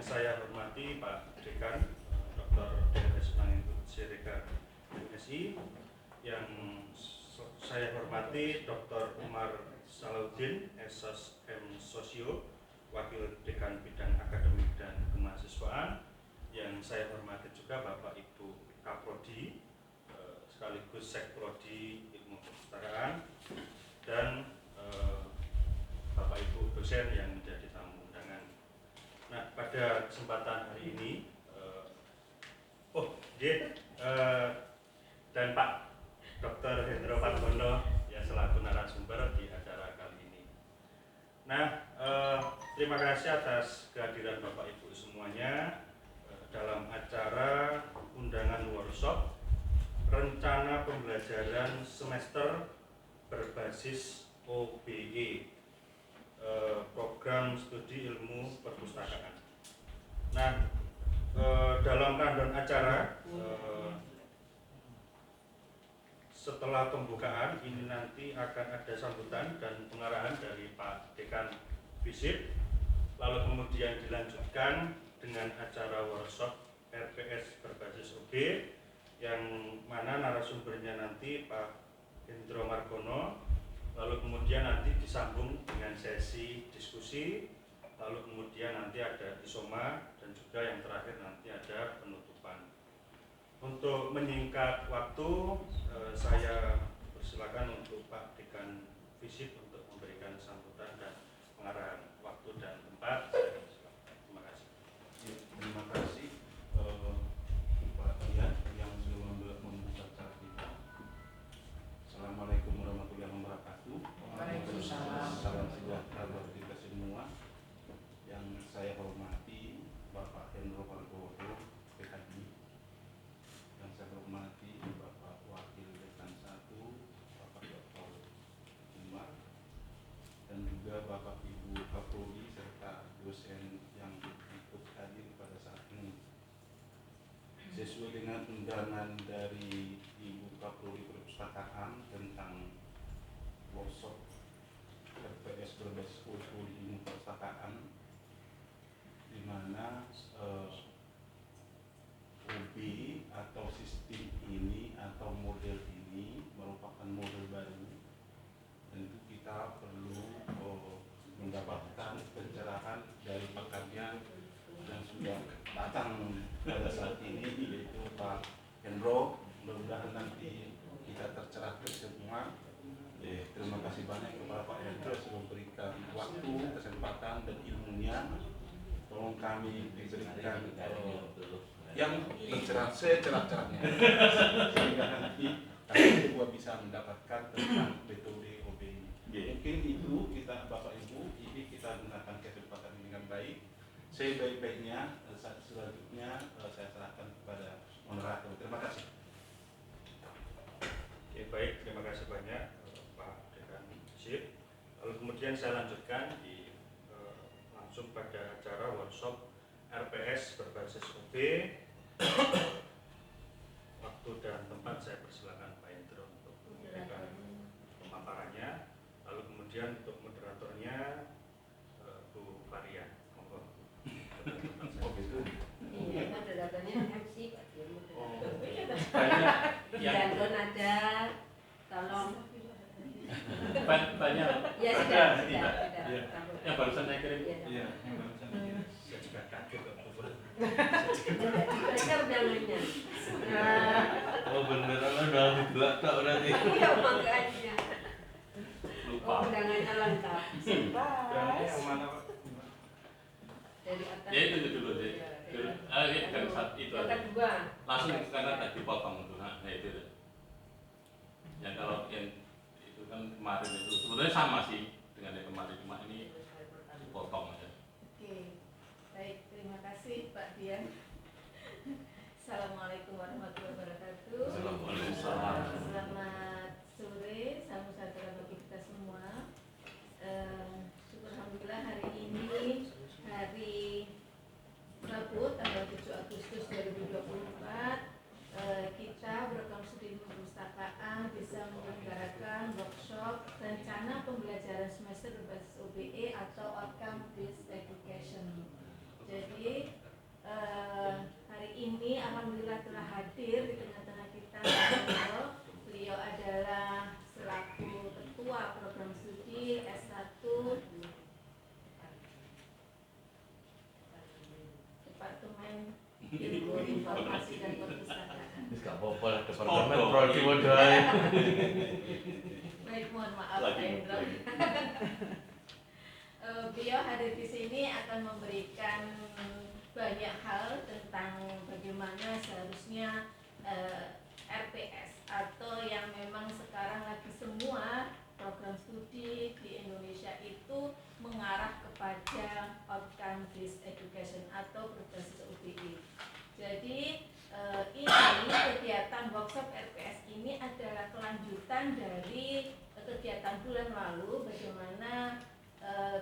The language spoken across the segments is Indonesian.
saya hormati Pak Dekan Dr. D.S. Mangengkut Sirega MSI, yang saya hormati Dr. Umar Salahuddin, Sos M Sosio, Wakil Dekan Bidang Akademik dan Kemahasiswaan, yang saya hormati juga Bapak Ibu Kaprodi sekaligus Sekprodi Ilmu Perpustakaan, dan Bapak Ibu dosen yang menjadi tamu undangan. Nah, pada kesempatan hari ini, dan Pak Dr. Hendro Pargono yang selaku narasumber di acara kali ini. Nah, terima kasih atas kehadiran Bapak Ibu semuanya dalam acara undangan workshop rencana pembelajaran semester berbasis OBE, program studi ilmu perpustakaan. Nah, dalam rundown acara setelah pembukaan ini nanti akan ada sambutan dan pengarahan dari Pak Dekan FISIP, lalu kemudian dilanjutkan dengan acara workshop RPS berbasis OB, yang mana narasumbernya nanti Pak Hendro Margono, lalu kemudian nanti disambung dengan sesi diskusi, lalu kemudian nanti ada isoma, dan juga yang terakhir nanti ada penutupan. Untuk menyingkat waktu, saya persilakan untuk Pak Dekan FISIP untuk memberikan sambutan dan pengarahan waktu dan tempat. Terima kasih. Terima kasih Pak Dian yang sudah membuka acara kita. Assalamualaikum warahmatullahi wabarakatuh. Waalaikumsalam. Salam sejahtera bagi kita semua. Yang saya hormati Bapak Hendro Pargono, PKD. Yang saya hormati Bapak Wakil Dekan 1, Bapak Dr. Umar, dan juga Bapak Ibu Kaprodi serta dosen yang ikut hadir pada saat ini. Sesuai dengan undangan dari Ibu Kaprodi Perpustakaan tentang workshop RPS berbasis studi ilmu perpustakaan, di mana OB atau sistem ini atau model ini merupakan model baru. Tentu kita perlu mendapatkan pencerahan dari pakarnya yang sudah datang pada saat ini, yaitu Pak Hendro. Mudah-mudahan nanti kita tercerahkan semua. Terima kasih banyak kepada Pak Hendro sudah memberikan waktu, kesempatan, dan ilmunya. Tolong kami diberikan yang secerah-cerahnya sehingga nanti kami semua bisa mendapatkan tentang metode OB ini. Mungkin itu kita Bapak Ibu, ini kita gunakan kesempatan ini dengan baik. Sebaik-baiknya selanjutnya saya serahkan kepada moderator. Terima kasih. Oke, baik, terima kasih banyak Pak Dekan FISIP. Lalu kemudian saya lanjutkan langsung pada acara workshop RPS berbasis OB. Waktu dan tempat saya persilakan Pak Hendro untuk memberikan pemaparannya. Lalu kemudian untuk moderatornya Bu Faria. Monggo. Oh gitu. Iya, moderatornya MC Pak Dian. Yang Dan ada, tolong. banyak Ya ada sudah. Iya. Yang barusan saya kirim. Iya. Saya juga kaget kok Bu. Dipeker dangannya. Oh beneran udah didelak tak berarti. Iya, makanya. Lupa. Undangannya lengkap. Berarti yang mana Pak? Dari atas. Ya itu dulu deh. Dari saat itu Yang aja. kedua. Langsung karena tadi potong itu. Nah itu deh. Yang kalau yang itu kan kemarin itu sebenarnya sama sih dengan yang kemarin, cuma ini dipotong aja. Oke, baik, terima kasih Pak Dian. Assalamualaikum warahmatullahi wabarakatuh. Waalaikumsalam. Selamat sore, salam sejahtera bagi kita semua. Syukur alhamdulillah hari ini hari Rabu tanggal 7 Agustus 2024 kita program studi ilmu perpustakaan bisa menyelenggarakan workshop rencana pembelajaran semester berbasis OBE atau Outcome Based Education. Jadi ilmu informasi dan perpustakaan. Wis gak apa-apa lah Podo. departemen prodi wae ae. Baik, mohon maaf Pak Lagi Hendro. Beliau hadir di sini akan memberikan banyak hal tentang bagaimana seharusnya RPS atau yang memang sekarang lagi semua program studi di Indonesia itu mengarah kepada outcome based education atau berbasis OBE. Jadi ini kegiatan workshop RPS ini adalah kelanjutan dari kegiatan bulan lalu bagaimana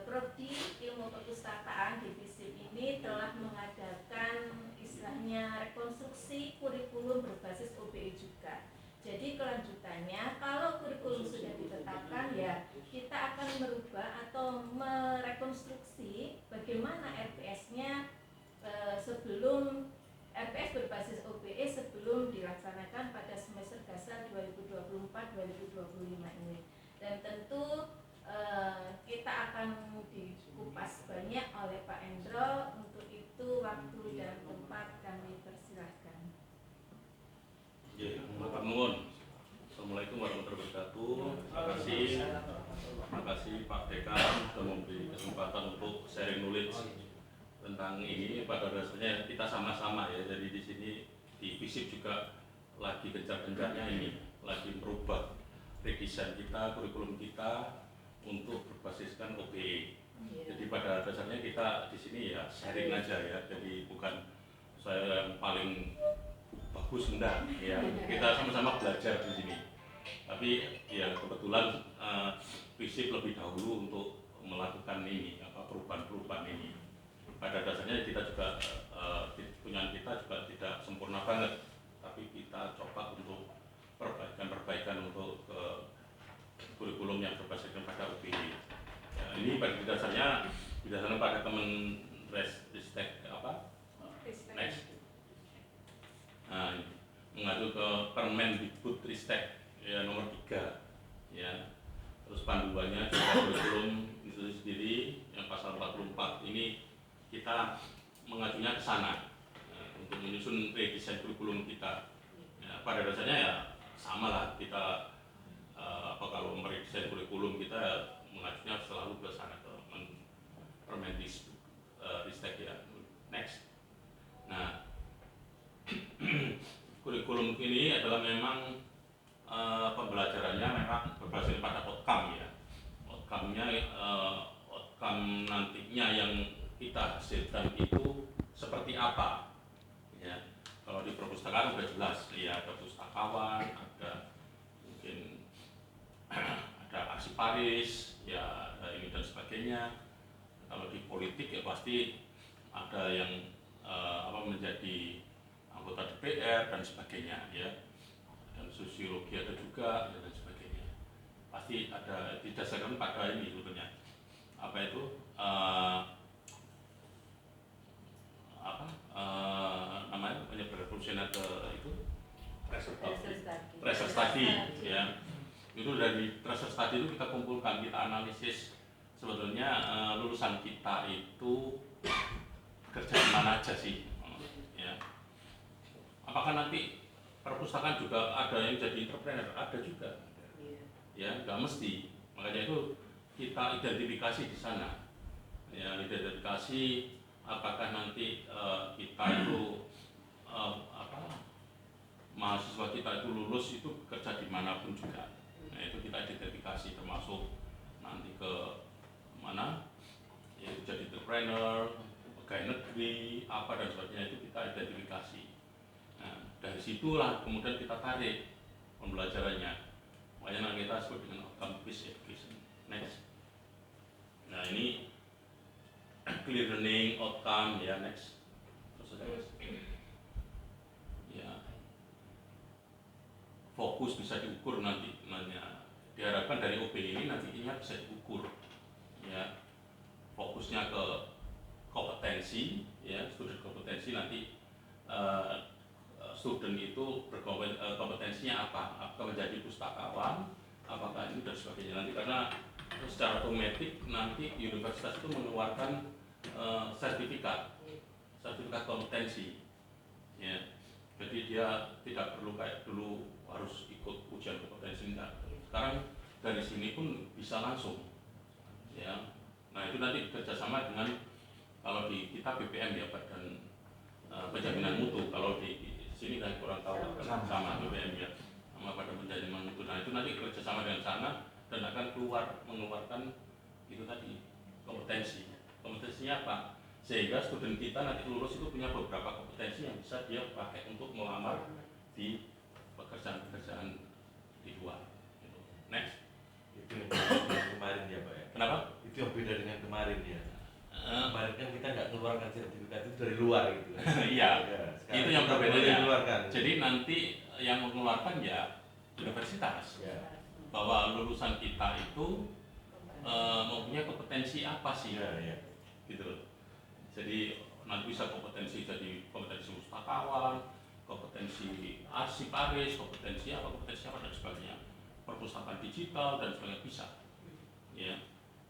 Prodi Ilmu Perpustakaan di FISIP ini telah mengadakan istilahnya rekonstruksi kurikulum berbasis OBE juga. Jadi kelanjutannya kalau kurikulum sudah ditetapkan ya kita akan merubah atau merekonstruksi bagaimana RPS-nya sebelum RPS berbasis OBE sebelum dilaksanakan pada semester dasar 2024-2025 ini. Dan tentu kita akan dikupas banyak oleh Pak Hendro. Untuk itu waktu dan tempat kami persilahkan. Ya, matur nuwun. Assalamualaikum warahmatullahi wabarakatuh. Terima kasih Pak Dekan sudah memberi kesempatan untuk sharing knowledge tentang ini. Pada dasarnya kita sama-sama ya. Jadi di sini di FISIP juga lagi gencar-gencarnya ini, lagi merubah redesign kita, kurikulum kita untuk berbasiskan OBE. Jadi pada dasarnya kita di sini ya sharing aja ya. Jadi bukan saya yang paling bagus enggak ya. Kita sama-sama belajar di sini. Tapi ya kebetulan FISIP lebih dahulu untuk melakukan ini perubahan-perubahan ini. Pada dasarnya kita juga punya kita juga tidak sempurna banget. Tapi kita coba untuk perbaikan untuk kurikulum yang berbasiskan pada OBE. Ya, ini pada dasarnya berdasarkan pada teman Ristek next. Nah, mengacu ke Permendikbud Ristek ya nomor 3 ya. Terus panduannya juga kurikulum itu sendiri yang pasal 44 ini kita mengajunya ke sana untuk menyusun redesign kurikulum kita. Ya, pada dasarnya ya sama lah kita kalau meredesain kurikulum kita mengajunya selalu ke sana ke Permendikbud Ristek ya. Next. Nah, kurikulum ini adalah memang pembelajarannya memang berbasis pada outcome ya. Outcome nantinya yang kita hasilkan itu seperti apa ya. Kalau di perpustakaan sudah jelas ya, ada pustakawan, ada mungkin ada arsiparis ya, ada ini dan sebagainya. Kalau di politik ya pasti ada yang menjadi anggota DPR dan sebagainya ya, dan sosiologi ada juga dan sebagainya. Pasti ada didasarkan pada ini sebetulnya namanya penyebaran fungsional itu tracer study ya. Itu dari tracer study itu kita kumpulkan, kita analisis sebetulnya lulusan kita itu kerja di mana aja sih ya. Apakah nanti perpustakaan juga ada yang jadi entrepreneur? Ada juga ya, nggak mesti. Makanya itu kita identifikasi di sana ya, identifikasi apakah nanti kita itu mahasiswa kita itu lulus itu bekerja dimanapun juga. Nah itu kita identifikasi, termasuk nanti ke mana ya, jadi entrepreneur, pegawai negeri, apa dan sebagainya, itu kita identifikasi. Nah dari situlah kemudian kita tarik pembelajarannya. Makanya kita sebut dengan outcome based education. Next. Nah ini clear learning outcome ya. Next. Terus ya, fokus bisa diukur nanti. Diharapkan dari OBE ini nantinya bisa diukur ya, fokusnya ke kompetensi ya, student kompetensi. Nanti student itu kompetensinya apa? Apakah menjadi pustakawan, apakah ini dan sebagainya. Nanti karena secara otomatis nanti universitas itu mengeluarkan sertifikat kompetensi Ya, jadi dia tidak perlu kayak dulu harus ikut ujian kompetensi enggak. Sekarang dari sini pun bisa langsung. Ya, nah itu nanti kerjasama dengan kalau di kita BPM ya Badan Penjaminan Mutu. Kalau di sini kan kurang tahu sama BPM ya, sama Badan Penjaminan Mutu. Nah itu nanti kerjasama dengan sana dan akan mengeluarkan itu tadi kompetensinya apa, sehingga student kita nanti lulus itu punya beberapa kompetensi yang bisa dia pakai untuk melamar di pekerjaan-pekerjaan di luar. Next. Itu yang beda dengan kemarin ya Pak ya. Kenapa? Itu yang beda dengan kemarin ya. Kemarin kan kita nggak mengeluarkan sertifikat itu dari luar gitu kan. Iya. Ya, Itu yang kita boleh berbeda. mengeluarkan. Jadi nanti yang mengeluarkan ya universitas. Ya. Bahwa lulusan kita itu mempunyai kompetensi apa sih? Ya, ya. Gitu loh. Jadi nanti bisa kompetensi jadi kompetensi pustakawan, kompetensi arsiparis, kompetensi apa dan sebagainya, perpustakaan digital dan sebagainya bisa. Ya,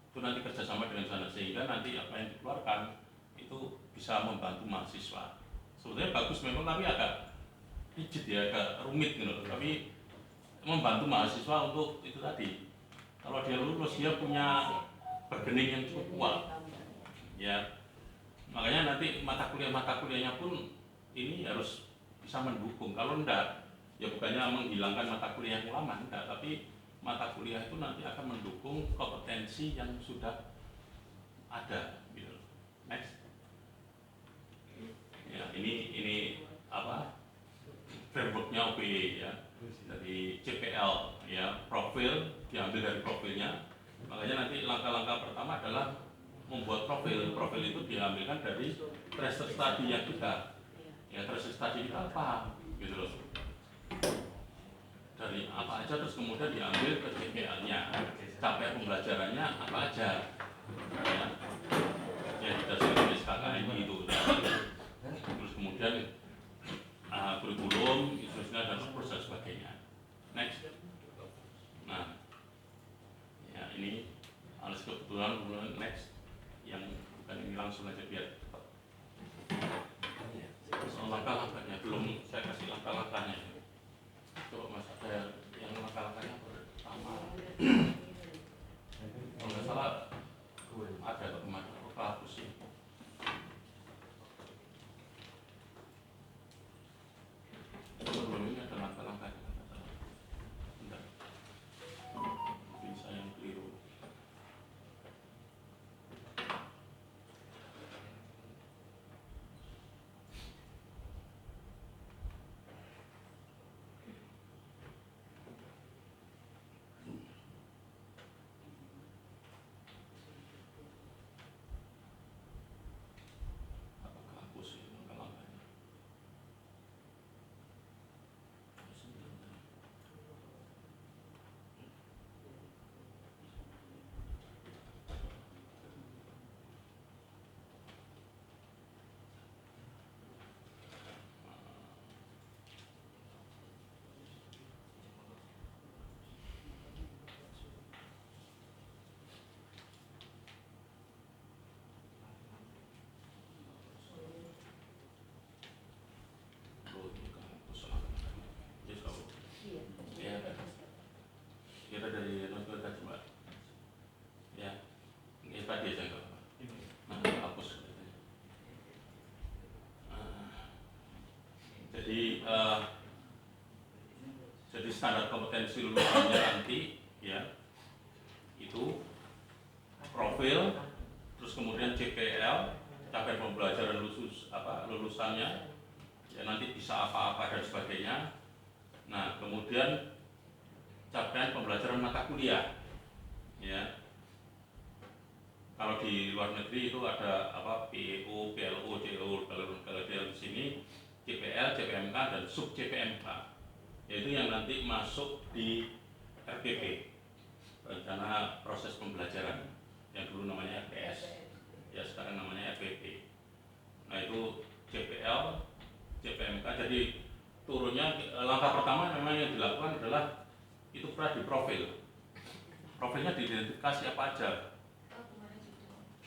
itu nanti kerjasama dengan sana sehingga nanti apa yang dikeluarkan itu bisa membantu mahasiswa. Sebetulnya bagus memang tapi agak rigid ya, agak rumit gitu. Tapi membantu mahasiswa untuk itu tadi. Kalau dia lulus dia punya bergening yang cukup kuat. Ya, makanya nanti mata kuliahnya pun ini harus bisa mendukung. Kalau enggak, ya bukannya menghilangkan mata kuliah yang lama, enggak, tapi mata kuliah itu nanti akan mendukung kompetensi yang sudah ada. Gitu. Next. Ya, ini apa? Frameworknya OPE ya, dari CPL ya, profil diambil dari profilnya. Makanya nanti langkah-langkah pertama adalah membuat profil. Profil itu diambilkan dari tracer study yang kita. Ya, tracer study kita apa? Gitu loh. Dari apa aja terus kemudian diambil ke CPL-nya. Capaian pembelajarannya apa aja. Ya, ya didasarkan dari KKN itu. Terus kemudian kurikulum, instruksinya dan proses sebagainya. Next. Nah, ya ini harus kebetulan next yang bukan ini langsung aja biar cepat. Soal langkah-langkahnya belum saya kasih langkah-langkahnya. Coba Mas ada yang langkah-langkahnya pertama. Kalau nggak salah ada kemarin apa hapus sih? Sebelum ini ada langkah-langkahnya. Bentar. Mungkin saya yang keliru. Apakah hapus sih langkah-langkahnya? Kita dari notebook tadi Mbak. Ya, ini tadi saya nggak apa. Hapus. Jadi standar kompetensi lulusannya nanti ya itu profil, terus kemudian CPL, capaian pembelajaran lulusannya, ya nanti bisa apa-apa dan sebagainya. Nah kemudian capaian pembelajaran mata kuliah, ya. Kalau di luar negeri itu ada apa PEO, PLO, JO, kalau di sini CPL, CPMK dan sub CPMK, yaitu yang nanti masuk di RPP, rencana proses pembelajaran, yang dulu namanya RPS, ya sekarang namanya RPP. Nah itu CPL, CPMK. Jadi turunnya langkah pertama memang yang dilakukan adalah itu pernah di profil. Profilnya diidentifikasi apa aja.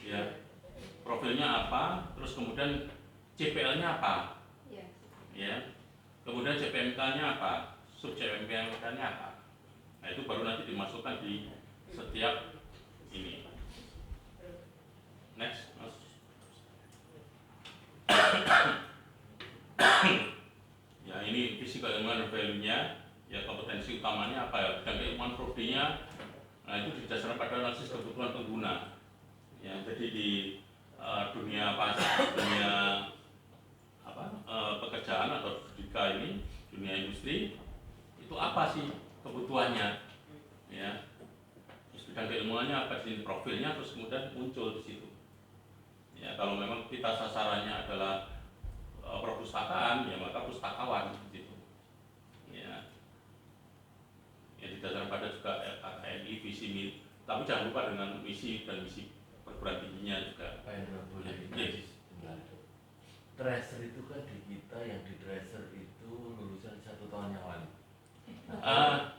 Ya, profilnya apa, terus kemudian CPL-nya apa. ya. Kemudian CPMK-nya apa? Sub CPMK-nya apa? Nah itu baru nanti dimasukkan di setiap ini. Next, Mas. Ya ini visi keilmuan dan value-nya, ya kompetensi utamanya apa ya, dan keilmuan prodi-nya. Nah itu didasarkan pada analisis kebutuhan pengguna. Ya jadi di dunia pasar, dunia pekerjaan atau pendidikan ini, dunia industri itu apa sih kebutuhannya? Ya, terus bidang keilmuannya apa sih, profilnya, terus kemudian muncul di situ. Ya kalau memang kita sasarannya adalah perpustakaan, ya maka pustakawan gitu. Ya, ya didasarkan pada juga LKKMI, visi misi, tapi jangan lupa dengan misi dan misi perguruan tingginya juga. Pak Hendro boleh Yes. Tracer itu kan di kita, yang di tracer itu lulusan 1 tahun yang lalu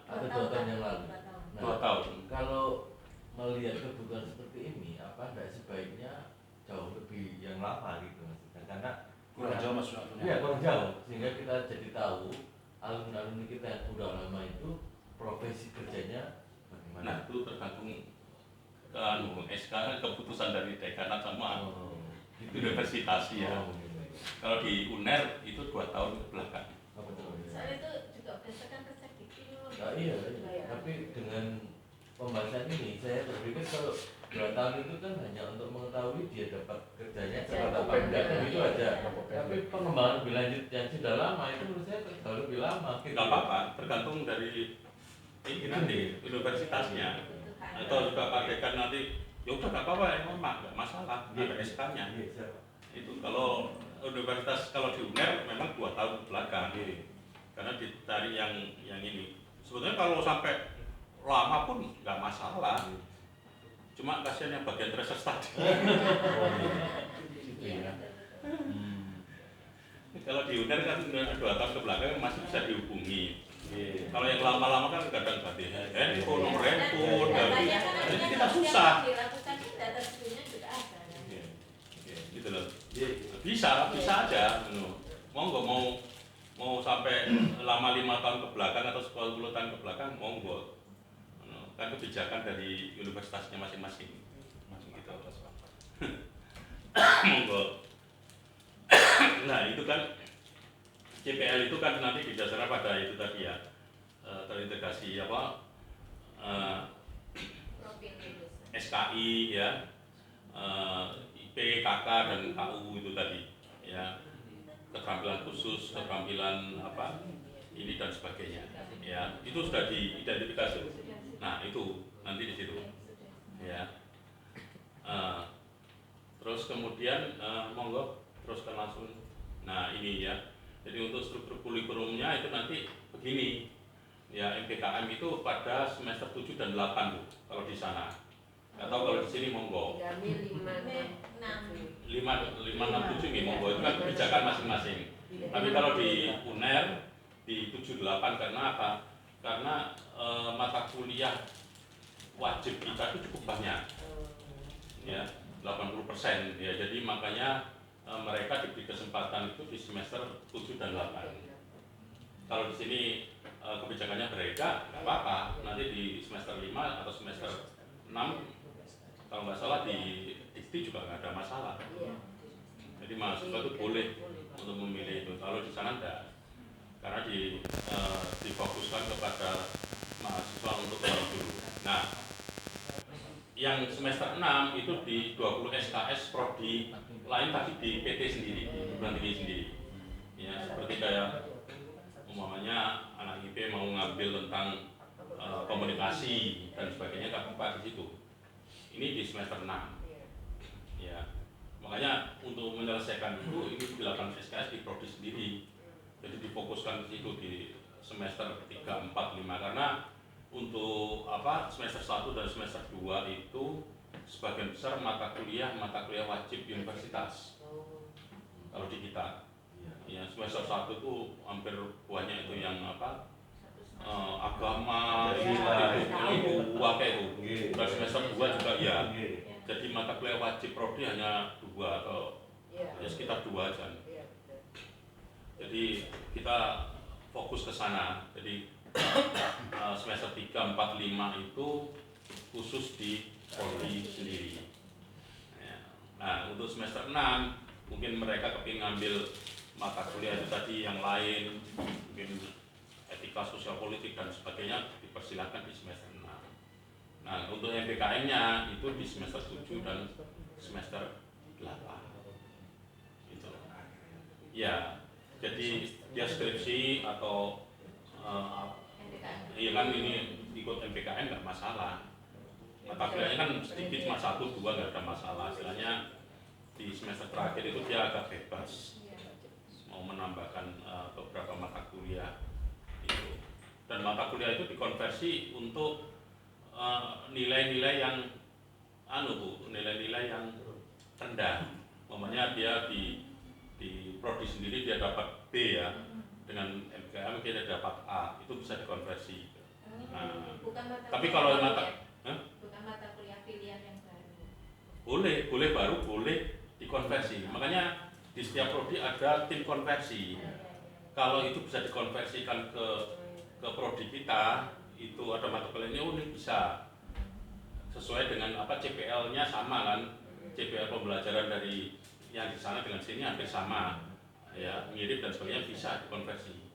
atau 2 tahun yang lalu. 2 tahun. Kalau melihat kebutuhan seperti ini, apa enggak sebaiknya jauh lebih yang lama gitu maksudnya? Karena kurang jauh mas waktunya. Iya kurang jauh, sehingga kita jadi tahu alumni-alumni kita yang udah lama itu profesi kerjanya bagaimana. Nah itu tergantung SK keputusan dari dekanat sama gitu. universitas ya. Gitu. Kalau di UNER itu 2 tahun ke belakang. Oh, betul, ya. Soal itu juga berdasarkan kerja gitu. Nah, iya, tapi dengan pembahasan ini saya berpikir kalau 2 tahun itu kan hanya untuk mengetahui dia dapat kerjanya cepat apa enggak, dan itu aja. Tapi pengembangan lebih lanjut yang sudah lama itu menurut saya jauh lebih lama. Gitu. Nggak apa-apa, tergantung dari ini nanti universitasnya atau juga Pak Dekan nanti. Ya udah nggak apa-apa, emang nggak masalah, ada SK-nya. Itu kalau universitas, kalau di UNER memang 2 tahun ke belakang, karena dicari yang ini. Sebetulnya kalau sampai lama pun nggak masalah, cuma kasihan yang bagian research tadi. Kalau di UNER kan 2 tahun ke belakang masih bisa dihubungi. Kalau yang lama-lama kan kadang ganti handphone, nomor handphone, jadi kita susah. Dilakukan kan data sebelumnya juga ada. Gitu loh. Bisa aja. Monggo mau sampai lama 5 tahun ke belakang atau 10 tahun ke belakang, monggo. Kan kebijakan dari universitasnya masing-masing. Gitu. Monggo. Nah itu kan CPL itu kan nanti didasarkan pada itu tadi ya, terintegrasi apa SKI ya, IP, KK dan KU itu tadi ya, keterampilan khusus, keterampilan apa ini dan sebagainya ya, itu sudah diidentifikasi. Nah itu nanti di situ ya. Terus kemudian monggo teruskan langsung. Nah ini ya, jadi untuk struktur kurikulumnya itu nanti begini ya, MPKM itu pada semester 7 dan 8 Bu, kalau di sana. Nggak tahu kalau di sini monggo. 5, 6, 5, 6, 7 nih monggo, itu kan kebijakan masing-masing. Tapi kalau di UNER di 7, 8 karena apa? Karena mata kuliah wajib kita itu cukup banyak ya, 80% ya, jadi makanya mereka diberi kesempatan itu di semester 7 dan 8. Kalau di sini kebijakannya berbeda, nggak apa-apa. Nanti di semester 5 atau semester 6, kalau nggak salah di Dikti juga nggak ada masalah. Jadi mahasiswa itu boleh untuk memilih itu. Kalau di sana enggak, karena difokuskan kepada mahasiswa untuk keluar dulu. Nah, yang semester 6 itu di 20 SKS prodi lain, tapi di PT sendiri, di perguruan tinggi sendiri. Ya, seperti kayak umpamanya anak IP mau ngambil tentang komunikasi dan sebagainya, nggak apa di situ. Ini di semester 6. Ya, makanya untuk menyelesaikan itu ini dilakukan SKS di prodi sendiri. Jadi difokuskan di situ di semester 3, 4, 5 karena untuk apa semester 1 dan semester 2 itu sebagian besar mata kuliah wajib universitas. Kalau di kita ya semester 1 itu hampir banyak itu yang apa agama itu wakai itu. Dan semester 2 juga ya. Jadi mata kuliah wajib prodi hanya 2 atau ya sekitar 2 aja. Jadi kita fokus ke sana. Jadi semester 3, 4, 5 itu khusus di Polri sendiri. Ya. Nah, untuk semester 6 mungkin mereka kepingin ngambil mata kuliah itu tadi yang lain, mungkin etika sosial politik dan sebagainya, dipersilakan di semester 6. Nah, untuk MPKM-nya itu di semester 7 dan semester 8. Gitu. Ya, jadi dia skripsi atau iya kan ini ikut MPKM nggak masalah. Mata kuliahnya kan sedikit, cuma 1, 2 nggak ada masalah. Istilahnya di semester terakhir itu dia agak bebas mau menambahkan beberapa mata kuliah itu. Dan mata kuliah itu dikonversi untuk nilai-nilai yang nilai-nilai yang rendah. Umpamanya dia di prodi sendiri dia dapat B ya, dengan MKM dia dapat A, itu bisa dikonversi. Nah, Bukan mata tapi kuliah kalau baru mata ya? Bukan mata kuliah pilihan yang baru. boleh baru boleh dikonversi. Makanya di setiap prodi ada tim konversi. Kalau itu bisa dikonversikan ke prodi kita, itu ada mata kuliahnya, ini bisa sesuai dengan apa CPL-nya sama kan, CPL pembelajaran dari yang di sana dengan sini hampir sama, ya mirip dan sebagainya, bisa dikonversi.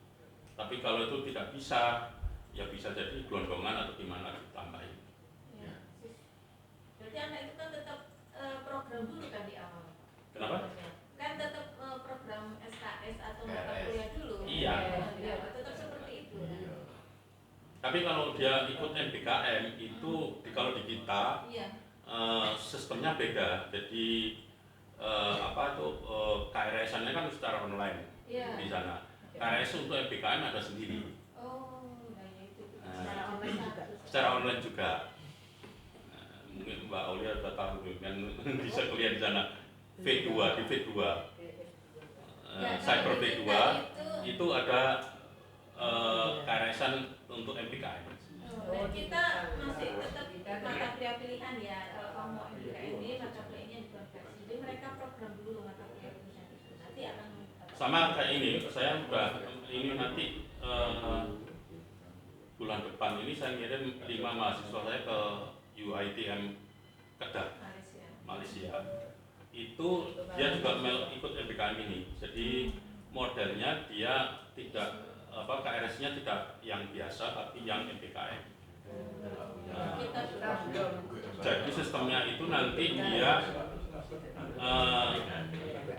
Tapi kalau itu tidak bisa, ya bisa jadi gelondongan atau gimana ditambahin. Ya. Berarti anak itu kan tetap program dulu kan di awal. Kenapa? Kan tetap program SKS atau mata kuliah dulu. Iya. Ya, tetap seperti itu. Tapi kalau dia ikut MPKM itu kalau di kita Iya. sistemnya beda. Jadi KRS-nya kan secara online Iya. di sana. KRS untuk MPKM ada sendiri. Oh, nah ya itu. Secara online juga. Secara online juga. Mungkin Mbak Aulia sudah tahu kan bisa kuliah di sana. V2 di V2. Cyber V2 itu ada KRS-an untuk MPKM. Dan kita masih tetap mata kuliah pilihan ya. Kalau kamu mau MPKM ini mata kuliahnya dikonversi. Jadi mereka program dulu mata kuliah pilihan itu. Nanti akan Sama kayak ini, saya udah ini nanti bulan depan ini saya ngirim 5 mahasiswa saya ke UiTM Kedah, Malaysia. Itu dia juga ikut MPKM ini. Jadi modelnya dia tidak KRS-nya tidak yang biasa tapi yang MPKM. Jadi sistemnya itu nanti dia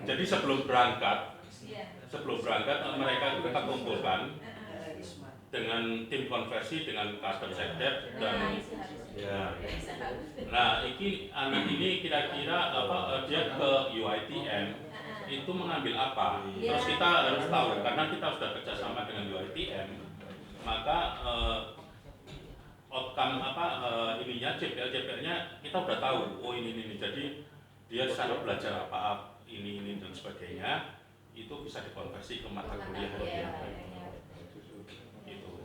jadi sebelum berangkat mereka itu kita kumpulkan dengan tim konversi dengan custom sekdet dan nah ini anak ini kira-kira dia ke UiTM itu mengambil apa, terus kita harus tahu karena kita sudah kerjasama dengan UiTM, maka outcome ininya JPL-nya kita udah tahu. Oh ini jadi dia secara belajar apa ini dan sebagainya itu bisa dikonversi ke mata kuliah yang gitu.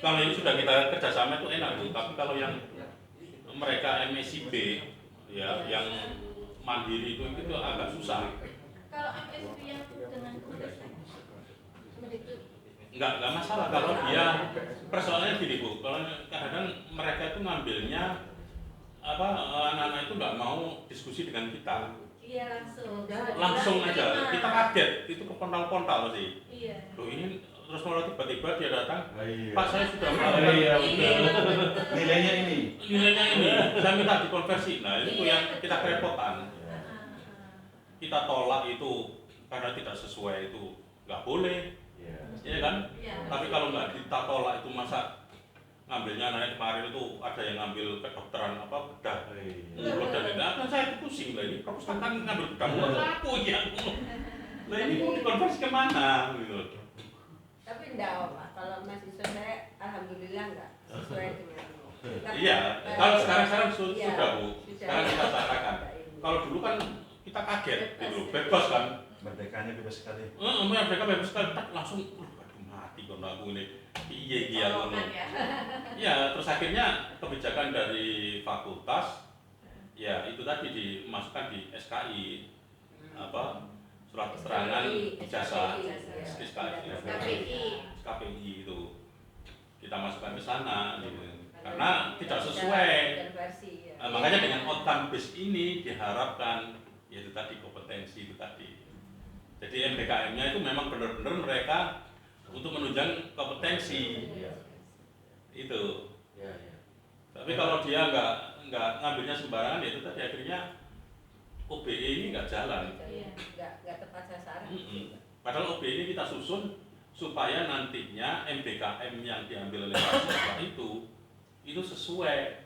Kalau ini sudah kita kerjasama itu enak tuh, tapi kalau yang mereka MSc B ya yang mandiri itu agak susah. Kalau MSB yang dengan tulis Enggak masalah kalau dia persoalannya gini Bu, kalau kadang-kadang mereka itu ngambilnya anak-anak itu nggak mau diskusi dengan kita. Iya Langsung aja, kita kaget, itu kepontal-pontal sih. Iya. Loh ini terus malah tiba-tiba dia datang, Iya. Pak saya sudah Nilainya ini. nilainya ini, saya minta dikonversi. Nah itu yang kita kerepotan. Kita tolak itu karena tidak sesuai itu nggak boleh, ya kan? Iya. Tapi kalau nggak kita tolak itu masa ngambilnya anak kemarin itu ada yang ngambil kedokteran bedah mulut dan itu kan saya itu pusing lah ini perpustakaan ngambil bedah mulut aku ya. Nah ini mau dikonversi kemana gitu. Tapi enggak Pak, kalau mahasiswa saya alhamdulillah enggak sesuai dengan Iya, kalau sekarang Iya, sudah Bu. sudah. Sekarang kita sarankan. Kalau dulu kan kita kaget gitu, bebas kan. Merdekanya bebas sekali. Mereka bebas sekali, tak langsung, aduh mati kalau aku ini. Iya ngono. Ya, terus akhirnya kebijakan dari fakultas, ya itu tadi dimasukkan di SKI, surat keterangan ijazah KPI. KPI itu kita masukkan ke sana gitu. Karena tidak sesuai. Makanya dengan outcome base ini diharapkan yaitu tadi kompetensi itu tadi. Jadi MBKM-nya itu memang benar-benar mereka untuk menunjang kompetensi itu. Tapi kalau dia nggak ngambilnya sembarangan ya itu tadi akhirnya OBE ini nggak jalan. Nggak tepat sasaran. Padahal OBE ini kita susun supaya nantinya MBKM yang diambil oleh mahasiswa itu sesuai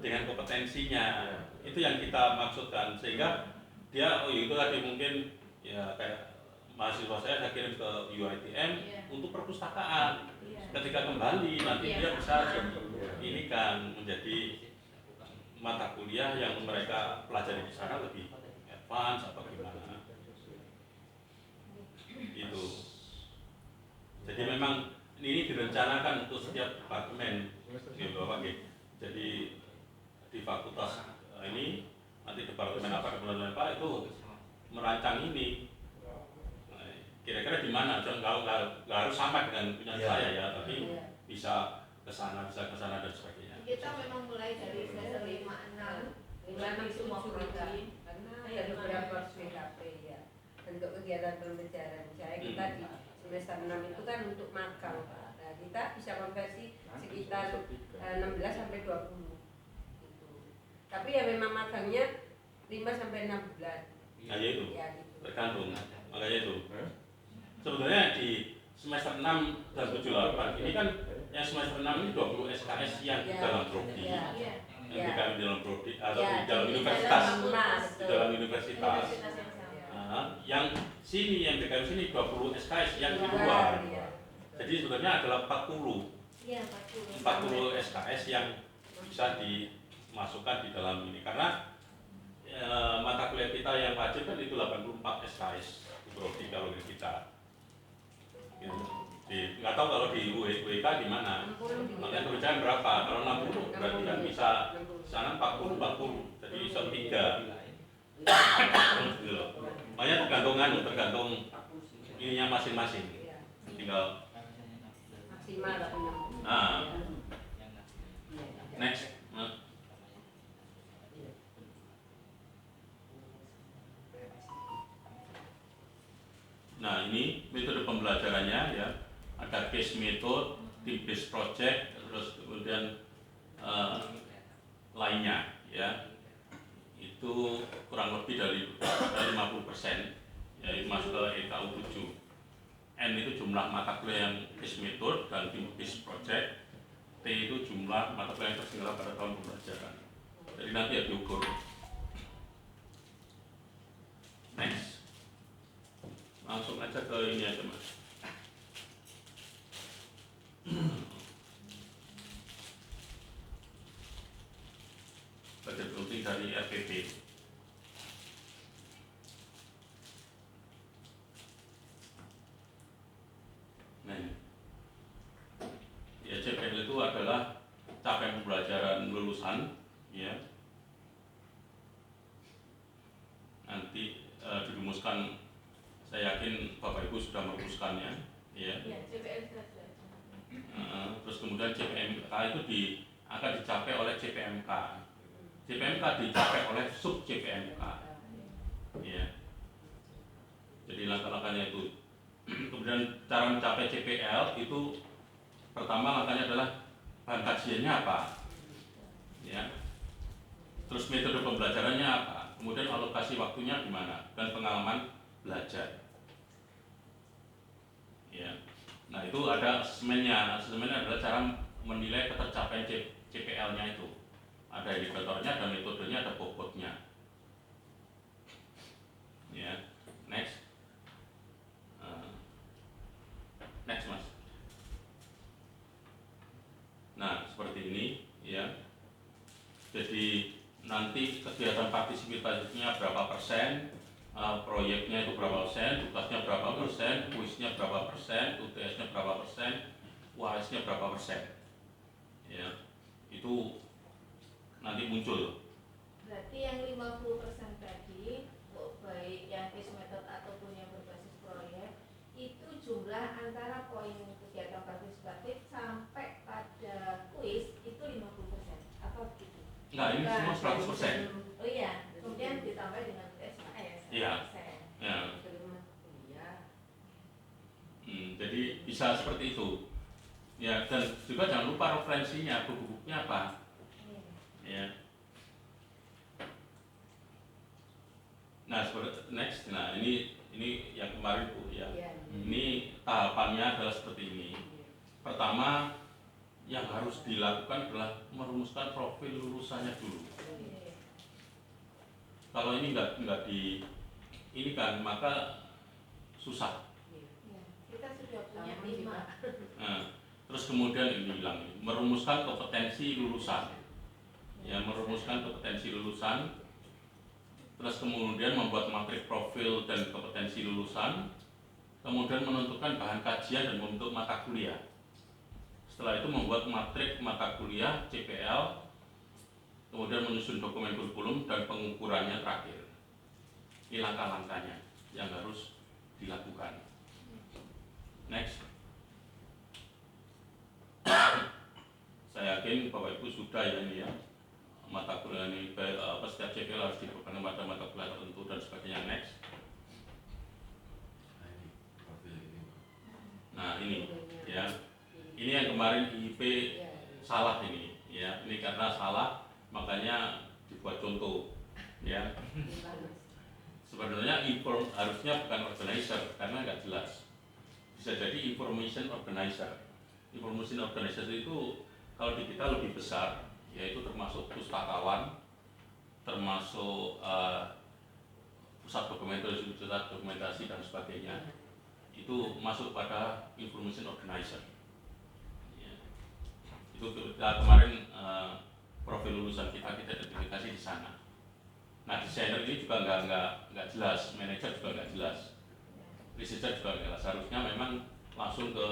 dengan kompetensinya. Itu yang kita maksudkan sehingga dia itu tadi mungkin ya kayak mahasiswa saya kirim ke UiTM untuk perpustakaan. Ketika kembali nanti dia bisa ini kan menjadi mata kuliah yang mereka pelajari di sana lebih advance atau gimana. Itu. Jadi memang ini direncanakan untuk setiap departemen, gitu Bapak. Jadi di fakultas ini nanti departemen apa itu merancang ini. Kira-kira di mana? Nggak harus sama dengan punya saya ya, tapi bisa ke sana dan sebagainya. Kita memang mulai dari semester 5-6 semua prodi. Karena ada beberapa PKP ya. Untuk kegiatan pembelajaran saya kita di semester 6 itu kan untuk magang Pak. Nah, kita bisa konversi sekitar 16 sampai 20 gitu. Tapi ya memang magangnya 5 sampai 6 bulan. Nah, ya itu. Ya, gitu. Tergantung. Makanya itu. Sebetulnya di semester 6 dan 78 ini kan yang semester 6 ini 20 SKS yang di dalam prodi. Yang di dalam prodi atau di dalam universitas. Di dalam universitas. Yang sini yang DKM sini 20 SKS yang di luar. Jadi sebenarnya adalah 40 SKS yang bisa dimasukkan di dalam ini karena mata kuliah kita yang wajib kan itu 84 SKS di prodi kalau di kita. Nggak tahu kalau di WK di mana. Makanya kerjaan berapa? Kalau 60 berarti kan bisa sana 40 jadi bisa 3. Makanya tergantung ininya masing-masing. Tinggal maksimal 6. Next. Nah, ini metode pembelajarannya ya. Ada case method, team based project, terus kemudian lainnya ya. Itu kurang lebih dari 50% ya, itu masuk ke EKU 7. N itu jumlah mata kuliah yang case method dan team based project. T itu jumlah mata kuliah yang terselenggara pada tahun pembelajaran. Jadi nanti ya diukur. Next. Langsung aja ke ini aja Mas. Budget rutin dari RPP. Nah, ya CPL itu adalah capaian pembelajaran lulusan, ya. Nanti dirumuskan. Saya yakin Bapak Ibu sudah merumuskannya, ya. CPL Terus kemudian CPMK itu akan dicapai oleh CPMK. CPMK dicapai oleh sub CPMK, ya. Jadi langkah-langkahnya itu. Kemudian cara mencapai CPL itu pertama langkahnya adalah bahan kajiannya apa, ya. Terus metode pembelajarannya apa, kemudian alokasi waktunya gimana, dan pengalaman belajar. Ya, nah itu ada asesmennya. Asesmennya adalah cara menilai ketercapaian CPL-nya itu. Ada indikatornya, ada metodenya, ada bobotnya. Ya, next. Next Mas. Nah seperti ini, ya. Jadi nanti kegiatan partisipasinya berapa persen, proyeknya itu berapa persen, tugasnya berapa persen, kuisnya berapa persen, UTS-nya berapa persen, UAS-nya berapa persen, ya itu nanti muncul. Berarti yang 50% tadi, baik yang case method ataupun yang Enggak, ini semua 100%. Oh iya, kemudian ditambah dengan SKS. Iya. Ya. Jadi bisa seperti itu. Ya, dan juga jangan lupa referensinya, buku-bukunya apa. Ya. Nah, next. Nah, ini yang kemarin Bu ya. Ini tahapannya adalah seperti ini. Pertama, yang harus dilakukan adalah merumuskan profil lulusannya dulu. Kalau ini nggak di ini kan maka susah. Kita sudah punya 5. Nah, terus kemudian ini hilang, merumuskan kompetensi lulusan. Ya, merumuskan kompetensi lulusan. Terus kemudian membuat matrik profil dan kompetensi lulusan. Kemudian menentukan bahan kajian dan membentuk mata kuliah. Setelah itu membuat matrik mata kuliah CPL, kemudian menyusun dokumen kurikulum dan pengukurannya terakhir. Ini langkah-langkahnya yang harus dilakukan. Next. Saya yakin Bapak Ibu sudah ya ini ya, mata kuliah ini setiap CPL harus dibebankan pada mata kuliah tertentu dan sebagainya. Next. Nah ini ya, ini yang kemarin IIP salah ini ya, ini karena salah makanya dibuat contoh ya. Sebenarnya harusnya bukan organizer karena nggak jelas, bisa jadi information organizer. Information organizer itu kalau di kita lebih besar, yaitu termasuk pustakawan, termasuk pusat dokumentasi dan sebagainya, itu masuk pada information organizer. Ya. Itu kita kemarin profil lulusan kita identifikasi di sana. Nah, desainer ini juga nggak jelas, manajer juga nggak jelas, researcher juga nggak jelas. Harusnya memang langsung ke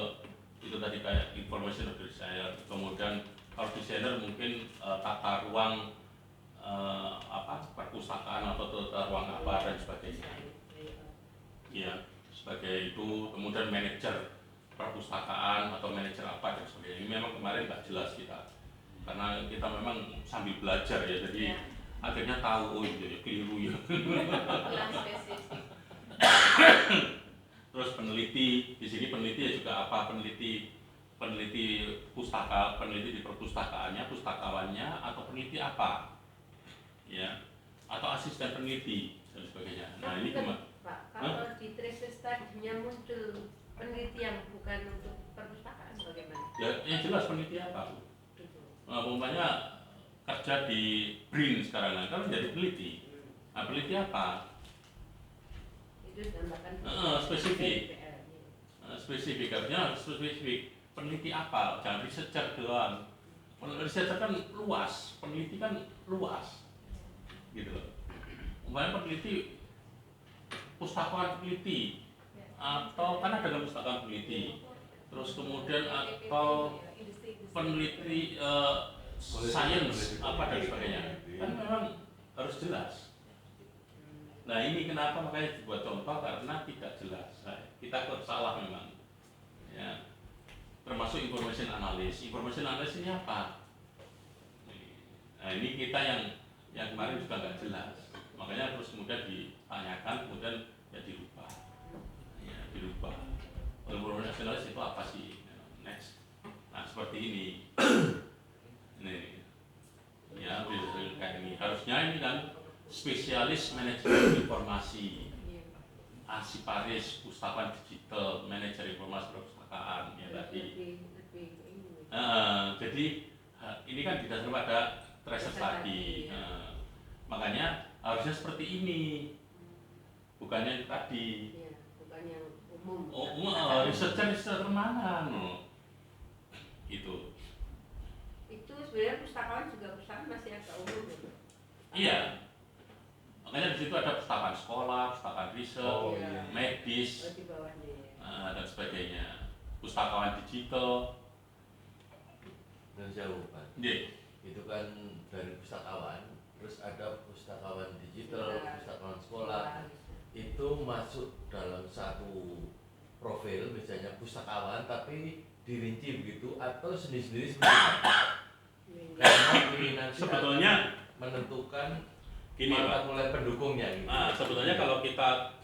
itu tadi kayak information designer. Kemudian kalau desainer mungkin tata ruang perpustakaan atau tata ruang apa dan sebagainya. Ya, sebagai itu. Kemudian manajer perpustakaan atau manajer apa dan sebagainya. Ini memang kemarin nggak jelas kita, karena kita memang sambil belajar ya, jadi akhirnya tahu oh iya keliru ya. Terus peneliti, di sini peneliti ya juga apa, peneliti pustaka, peneliti di perpustakaannya, pustakawannya, atau peneliti apa ya, atau asisten peneliti dan sebagainya. Nah ini Pak, kalau di tesis tadinya muncul peneliti yang bukan untuk perpustakaan bagaimana? Ya yang jelas peneliti apa Bu? Nah, umpamanya kerja di BRIN sekarang kan menjadi peneliti. Nah, peneliti apa? Itu tambahkan Spesifik. Spesifik, harusnya spesifik. Peneliti apa? Jangan researcher doang. Researcher kan luas, peneliti kan luas, gitu loh. Umpamanya peneliti pustakawan peneliti, atau kan ada pustakawan peneliti. Terus kemudian atau peneliti sains apa dan sebagainya, kan memang harus jelas. Nah ini kenapa makanya dibuat contoh, karena tidak jelas. Nah, kita kok salah memang ya. Termasuk information analysis. Information analysis ini apa? Nah ini kita yang kemarin juga nggak jelas, makanya terus kemudian ditanyakan, kemudian ya dirubah. Information analysis itu apa sih? Next. Nah seperti ini. Ini ya kayak ini. Harusnya ini kan spesialis manajemen informasi, arsiparis, pustakawan digital, manajer informasi perpustakaan ya tadi. Jadi ini kan didasarkan pada tracer tadi. Makanya harusnya seperti ini, bukannya tadi. Bukan yang umum. Researcher mana? Gitu. Itu sebenarnya pustakawan juga pustakawan masih agak umum gitu. Iya. Makanya di situ ada pustakaan sekolah, pustakaan riset, medis, di bawahnya ya. dan sebagainya. Pustakawan digital. Dan jauh kan. Itu kan dari pustakawan, terus ada pustakawan digital, pustakawan sekolah. Itu masuk dalam satu profil, misalnya pustakawan tapi dirinci begitu atau sendiri-sendiri seperti itu. Karena ini nanti sebetulnya akan menentukan gini Pak. mata mulai pendukungnya gitu. Sebetulnya kalau kita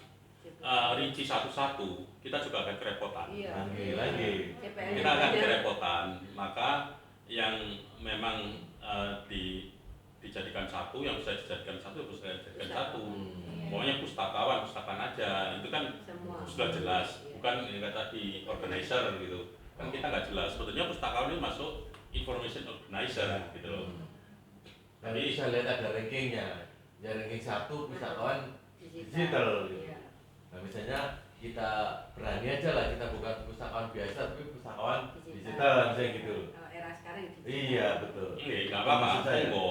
rinci satu-satu, kita juga akan kerepotan. Iya. Lagi. CPL Kita akan kerepotan. Maka yang memang dijadikan satu, yang bisa dijadikan satu, bisa dijadikan satu. Pokoknya pustakaan aja, itu kan semua sudah jelas. Bukan yang tadi organizer gitu. Kan kita nggak jelas. Sebetulnya pustakawan ini masuk information organizer gitu loh. Tapi bisa lihat ada rankingnya. Ya ranking 1 pustakawan digital. Iya. Nah misalnya kita berani aja lah, kita bukan pustakawan biasa tapi pustakawan digital misalnya gitu. Era sekarang digital. Iya betul. Nggak apa-apa, Maksud saya. monggo.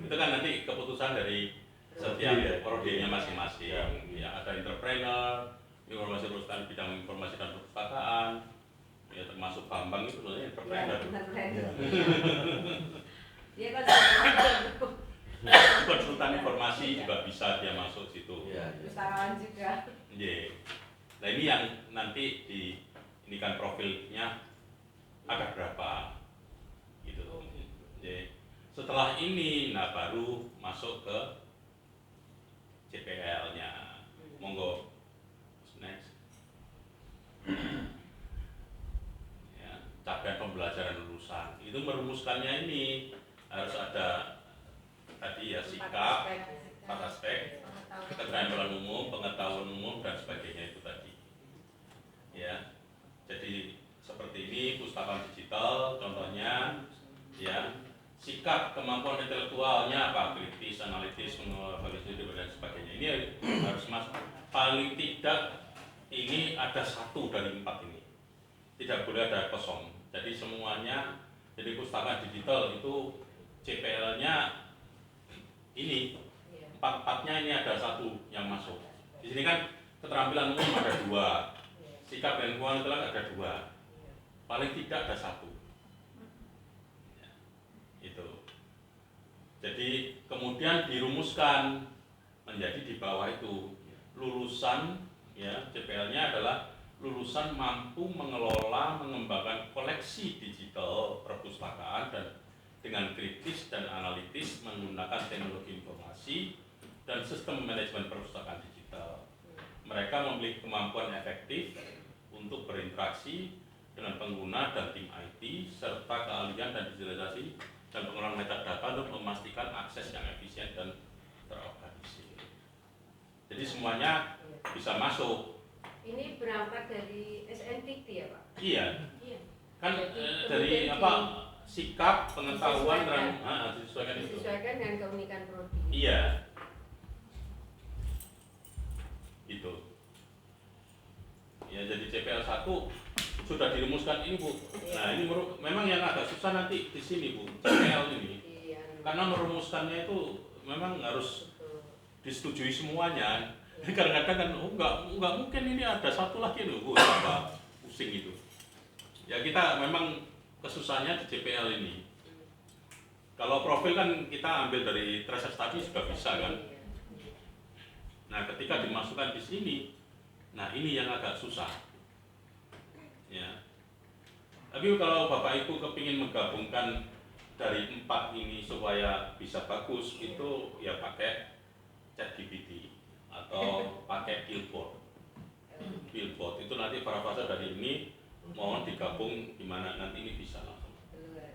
Itu kan nanti keputusan dari setiap prodinya masing-masing. Ya, ada entrepreneur, informasi perusahaan bidang informasi dan perpustakaan, ya termasuk Bambang itu sebenarnya entrepreneur. Iya. Dia kan Konsultan informasi juga bisa dia masuk situ. Iya. usahawan juga. Iya. Nah ini yang nanti ini kan profilnya ada berapa gitu. Jadi setelah ini nah baru masuk ke CPL-nya. Monggo. Next. Ya, capaian pembelajaran lulusan. Itu merumuskannya ini harus ada tadi ya sikap, 4 aspek, keterampilan umum, pengetahuan umum dan sebagainya itu tadi. Ya. Jadi seperti ini pustakaan digital contohnya ya, sikap kemampuan intelektualnya apa, kritis, analitis, mengevaluasi dan sebagainya. Ini harus masuk. Paling tidak ini ada 1 dari 4 ini. Tidak boleh ada kosong. Jadi semuanya, jadi pustakaan digital itu CPL-nya ini 4-4-nya ini ada 1 yang masuk. Di sini kan keterampilan umum ada 2, sikap dan kemampuan intelektual ada 2, paling tidak ada 1. Ya, itu. Jadi kemudian dirumuskan menjadi di bawah itu lulusan ya CPL-nya adalah lulusan mampu mengelola mengembangkan koleksi digital perpustakaan dan dengan kritis dan analitis menggunakan teknologi informasi dan sistem manajemen perpustakaan digital. Mereka memiliki kemampuan efektif untuk berinteraksi dengan pengguna dan tim IT serta keahlian dan digitalisasi dan pengelolaan metadata untuk memastikan akses yang efisien dan terorganisir. Jadi semuanya bisa masuk. Ini berangkat dari SNPT ya Pak? Iya. Iya. Kan Jadi, dari kemudian apa sikap, pengetahuan dan disesuaikan itu. disesuaikan dengan keunikan prodi. Iya. Itu. Ya jadi CPL 1 sudah dirumuskan ini Bu. Nah ini memang yang agak susah nanti di sini Bu, CPL ini. Iya. Karena merumuskannya itu memang harus Betul. disetujui semuanya. Kadang-kadang kan enggak mungkin ini ada 1 lagi loh Bu, apa pusing itu. Ya kita memang kesusahannya di CPL ini. Kalau profil kan kita ambil dari tracer study sudah bisa kan. Nah ketika dimasukkan di sini, nah ini yang agak susah. Ya. Tapi kalau Bapak Ibu kepingin menggabungkan dari 4 ini supaya bisa bagus, itu ya pakai ChatGPT atau pakai Billboard. Billboard itu nanti parafrase dari ini mohon digabung di mana nanti ini bisa langsung. Keluar.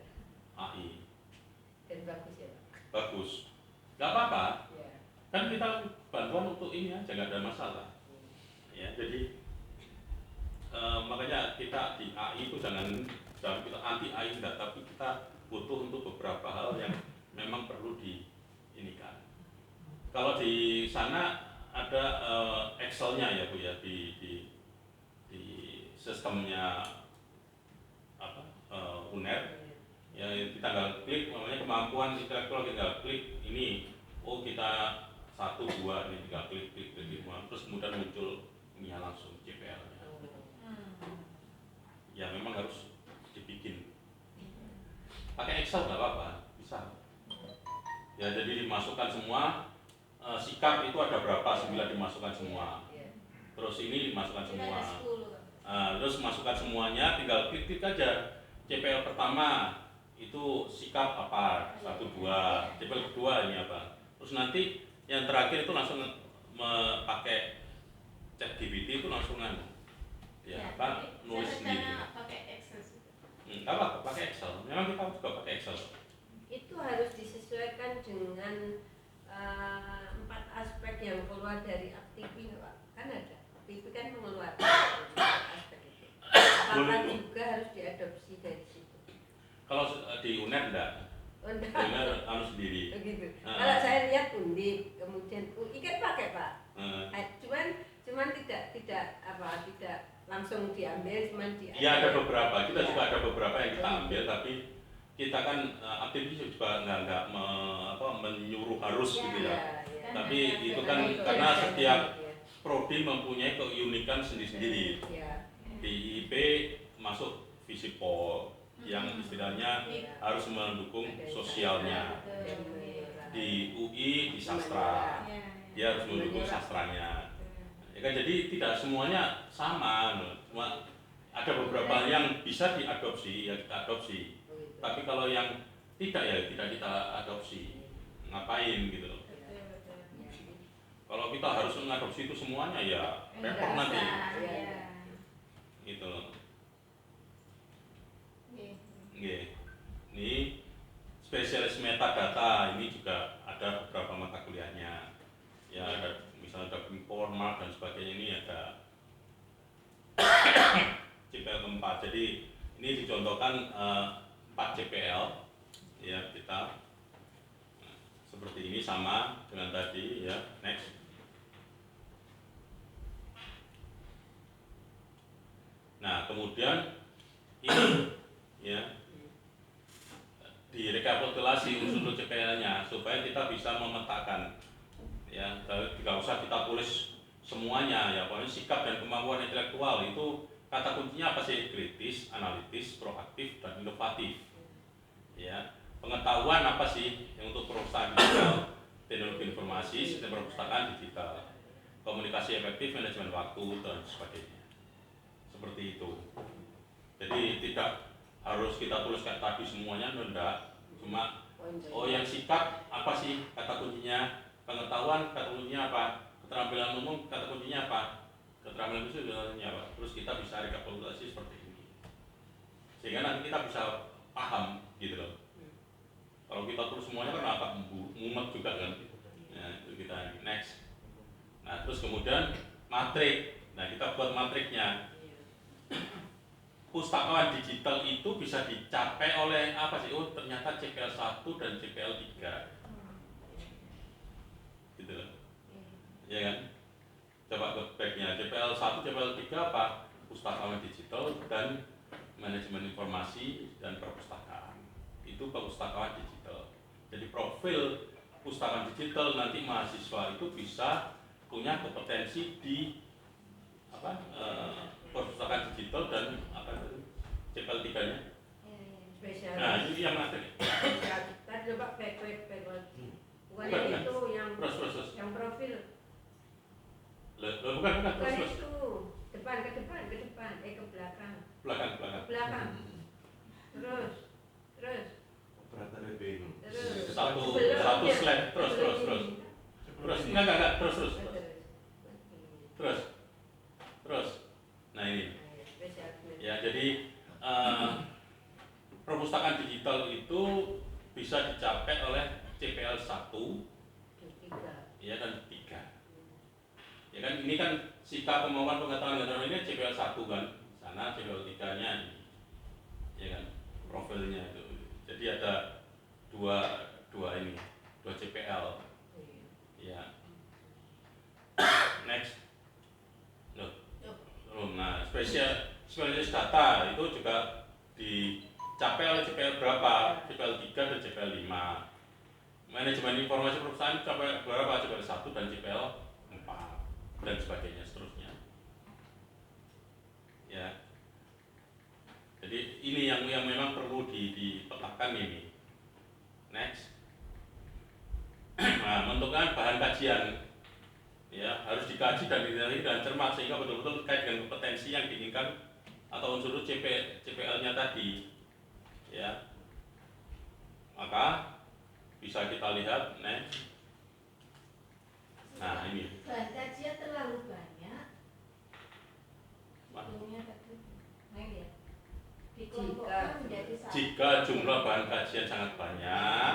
AI. Dan bagus ya Pak? Bagus. Gak apa-apa. Ya. Kan kita bantuan untuk ini aja, nggak ada masalah. Ya, jadi makanya kita di AI itu jangan kita anti AI enggak, tapi kita butuh untuk beberapa hal yang memang perlu diinikan. Kalau di sana ada Excel-nya ya Bu ya di sistemnya apa UNER. Ya kita tinggal klik, namanya kemampuan intelektual, tinggal klik ini, oh kita 1, 2 ini tinggal klik terus kemudian muncul ini langsung CPL-nya. Ya memang harus dibikin. Pakai Excel nggak apa-apa, bisa. Ya jadi dimasukkan semua, sikap itu ada berapa, 9 dimasukkan semua. Terus ini dimasukkan semua. Terus masukkan semuanya, tinggal klik aja. CPL pertama itu sikap apa, 1, 2, CPL kedua ini apa. Terus nanti yang terakhir itu langsung pakai ChatGPT itu langsung ya apa, nulis sendiri. Pakai Excel juga. Apa pakai Excel? Memang kita juga pakai Excel. Itu harus disesuaikan dengan 4 aspek yang keluar dari aktivi, Pak. Kan ada. Aktivi kan mengeluarkan aspek itu. Apakah juga harus diadopsi dari situ? Kalau di UNER enggak? Oh, enggak. Di UNER sendiri. Begitu. Kalau saya lihat Undip, kemudian UI kan pakai, Pak. Cuman tidak langsung diambil, cuman Ya ada beberapa, kita juga ada beberapa yang kita ambil, tapi kita kan aktivis juga nggak menyuruh harus gitu ya. Tapi itu kan karena setiap prodi mempunyai keunikan sendiri-sendiri. Di IP masuk Visipol yang istilahnya harus mendukung sosialnya. Di UI di sastra, dia harus mendukung sastranya. Ya kan, jadi tidak semuanya sama, cuma ada beberapa yang bisa diadopsi, ya kita adopsi. Tapi kalau yang tidak ya tidak kita adopsi. Ngapain gitu loh. Kalau kita harus mengadopsi itu semuanya ya repot nanti. Gitu loh. Oke. Ini spesialis metadata ini juga ada beberapa mata kuliahnya. Ya ada misalnya ada informal dan sebagainya, ini ada CPL keempat. Jadi ini dicontohkan 4 CPL ya kita seperti ini sama dengan tadi ya. Next. Nah kemudian ini ya direkapitulasi unsur CPL-nya supaya kita bisa memetakan ya, tidak usah kita tulis semuanya ya, pokoknya sikap dan kemampuan intelektual itu kata kuncinya apa sih? Kritis, analitis, proaktif, dan inovatif. Ya, pengetahuan apa sih yang untuk perpustakaan digital, teknologi informasi, sistem perpustakaan digital, komunikasi efektif, manajemen waktu, dan sebagainya. Seperti itu. Jadi tidak harus kita tulis kayak tadi semuanya, enggak. Cuma yang sikap apa sih kata kuncinya, pengetahuan kata kuncinya apa, keterampilan umum kata kuncinya apa, keterampilan khusus kata kuncinya apa. Terus kita bisa rekapitulasi seperti ini, sehingga nanti kita bisa paham gitu loh. Kalau kita tulis semuanya kan agak mumet juga kan. Nah itu kita next. Nah terus kemudian matrik. Nah kita buat matriknya. Pustakawan digital itu bisa dicapai oleh apa sih? Oh ternyata CPL 1 dan CPL 3 gitu loh. Ya kan? Coba ke backnya, CPL 1, CPL 3 apa? Pustakawan digital dan manajemen informasi dan perpustakaan. Itu pustakawan digital. Jadi profil pustakawan digital nanti mahasiswa itu bisa punya kompetensi di perpustakaan digital dan CPL 3-nya. Spesialis. Nah, ini yang materi. Tadi coba backward. Bukan Bukan. itu yang Terus. yang profil. Bukan, Bukan terus. itu. Depan ke belakang. Belakang. Terus. Operator BPN. Satu slide, terus. Enggak, terus. Nah ini. Ya, jadi perpustakaan digital itu bisa dicapai oleh CPL 1 ya dan 3. Ya kan ini kan sikap kemampuan pengetahuan dan ini CPL 1 kan. Sana CPL 3-nya ini. Ya kan profilnya itu. Jadi ada dua CPL. Ya. Next. Nah, spesialis data itu juga dicapai oleh CPL berapa? CPL 3 dan CPL 5. Manajemen informasi perusahaan capai berapa? CPL 1 dan CPL 4 dan sebagainya seterusnya. Ya. Jadi ini yang memang perlu dipetakan ini. Next. Nah, menentukan bahan kajian ya harus dikaji dan dinilai dengan cermat sehingga betul-betul terkait dengan kompetensi yang diinginkan atau unsur CPL-nya tadi ya. Maka bisa kita lihat next. Nah ini Bahan kajian terlalu banyak. Pak. Hitungnya tadi. Nah, ya. Jika- Dikelompokkan menjadi satu. Jika jumlah bahan kajian sangat banyak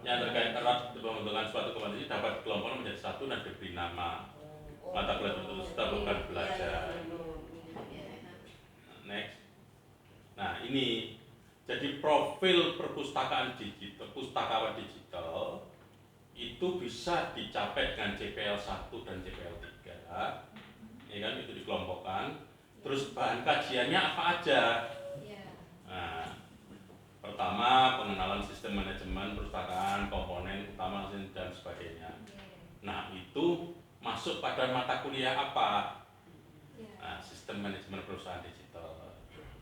yang terkait erat pembentukan suatu kompetensi dapat dikelompokkan menjadi satu dan diberi nama. Mata kuliah tertentu sudah bukan belajar. Next. Nah ini jadi profil perpustakaan digital, pustakawan digital itu bisa dicapai dengan CPL 1 dan CPL 3, ya kan, itu dikelompokkan. Terus bahan kajiannya apa aja? Ya. Nah, pertama pengenalan sistem manajemen perpustakaan, komponen utama dan sebagainya. Nah itu masuk pada mata kuliah apa? Ya. Nah, sistem manajemen perusahaan digital,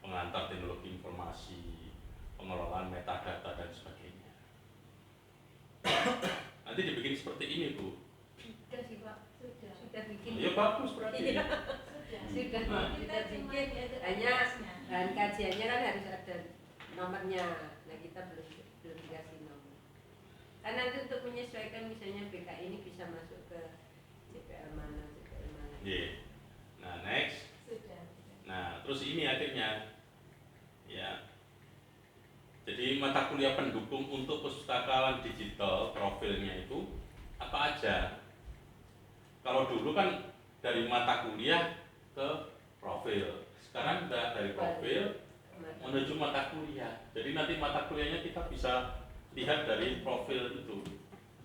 pengantar teknologi informasi, pengelolaan metadata dan sebagainya. Nanti dibikin seperti ini Bu. Sudah sih Pak, Sudah. sudah bikin. Ya bagus berarti. Iya. Sudah. Sudah Nah. kita bikin, hanya bahan kajiannya kan harus ada nomornya. Nah kita belum dikasih nomor. Kan nanti untuk menyesuaikan misalnya BK ini bisa masuk ke CPL mana, CPL mana. Iya. Nah next. Sudah. Nah terus ini akhirnya ya. Jadi mata kuliah pendukung untuk pustakawan digital profilnya itu apa aja? Kalau dulu kan dari mata kuliah ke profil, sekarang udah dari profil menuju mata kuliah. Jadi nanti mata kuliahnya kita bisa lihat dari profil itu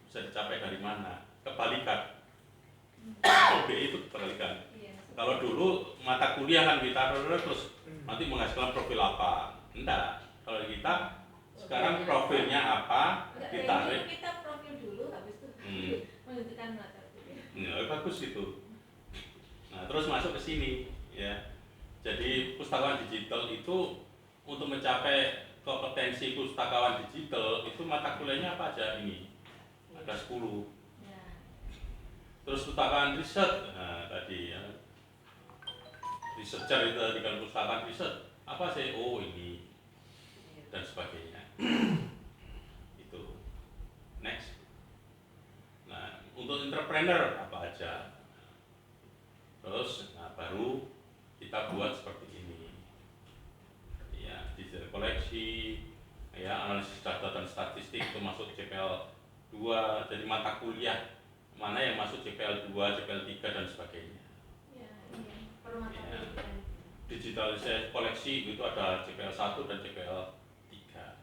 bisa dicapai dari mana. Kebalikan. OBE itu kebalikan. Iya. Kalau dulu mata kuliah kan kita terus nanti menghasilkan profil apa? Enggak. Kalau kita sekarang profilnya apa? Enggak, Ditarik. kita profil dulu habis itu menentukan mata kuliah. Ya, bagus itu. Nah, terus masuk ke sini ya. Jadi pustakawan digital itu untuk mencapai kompetensi pustakawan digital itu mata kuliahnya apa aja ini? Ada 10. Ya. Terus pustakawan riset, nah tadi ya. Researcher itu tadi kan pustakawan riset. Apa sih? Oh ini dan sebagainya. Itu. Next. Nah, untuk entrepreneur apa aja? Terus, nah baru kita buat seperti ini. Ya, digital koleksi, ya analisis data dan statistik itu masuk CPL 2, jadi mata kuliah mana yang masuk CPL 2, CPL 3 dan sebagainya. Ya, iya. Per mata Ya. kuliah. Digitalisasi koleksi itu ada CPL 1 dan CPL 3.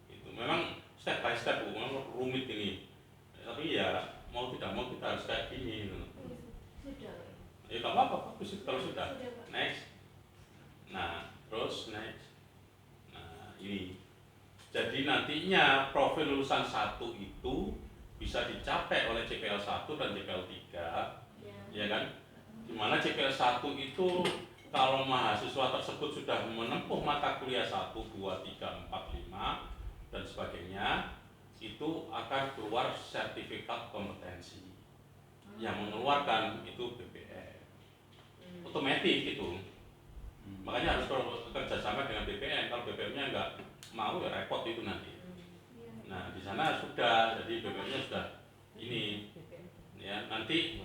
Itu memang step by step, memang rumit ini. Tapi ya mau tidak mau kita harus kayak gini. Sudah. Ya nggak apa-apa, bagus itu kalau sudah. Sudah, Pak. Next. Nah, terus next. Nah, ini. Jadi nantinya profil lulusan 1 itu bisa dicapai oleh CPL 1 dan CPL 3, Ya. ya kan? Dimana CPL 1 itu kalau mahasiswa tersebut sudah menempuh mata kuliah 1, 2, 3, 4, 5 dan sebagainya, itu akan keluar sertifikat kompetensi. Yang mengeluarkan itu BPM. Otomatis itu. Makanya harus bekerja sama dengan BPM. Kalau BPM-nya nggak mau ya repot itu nanti. Ya. Nah di sana sudah, jadi BPM-nya sudah ini. Ya nanti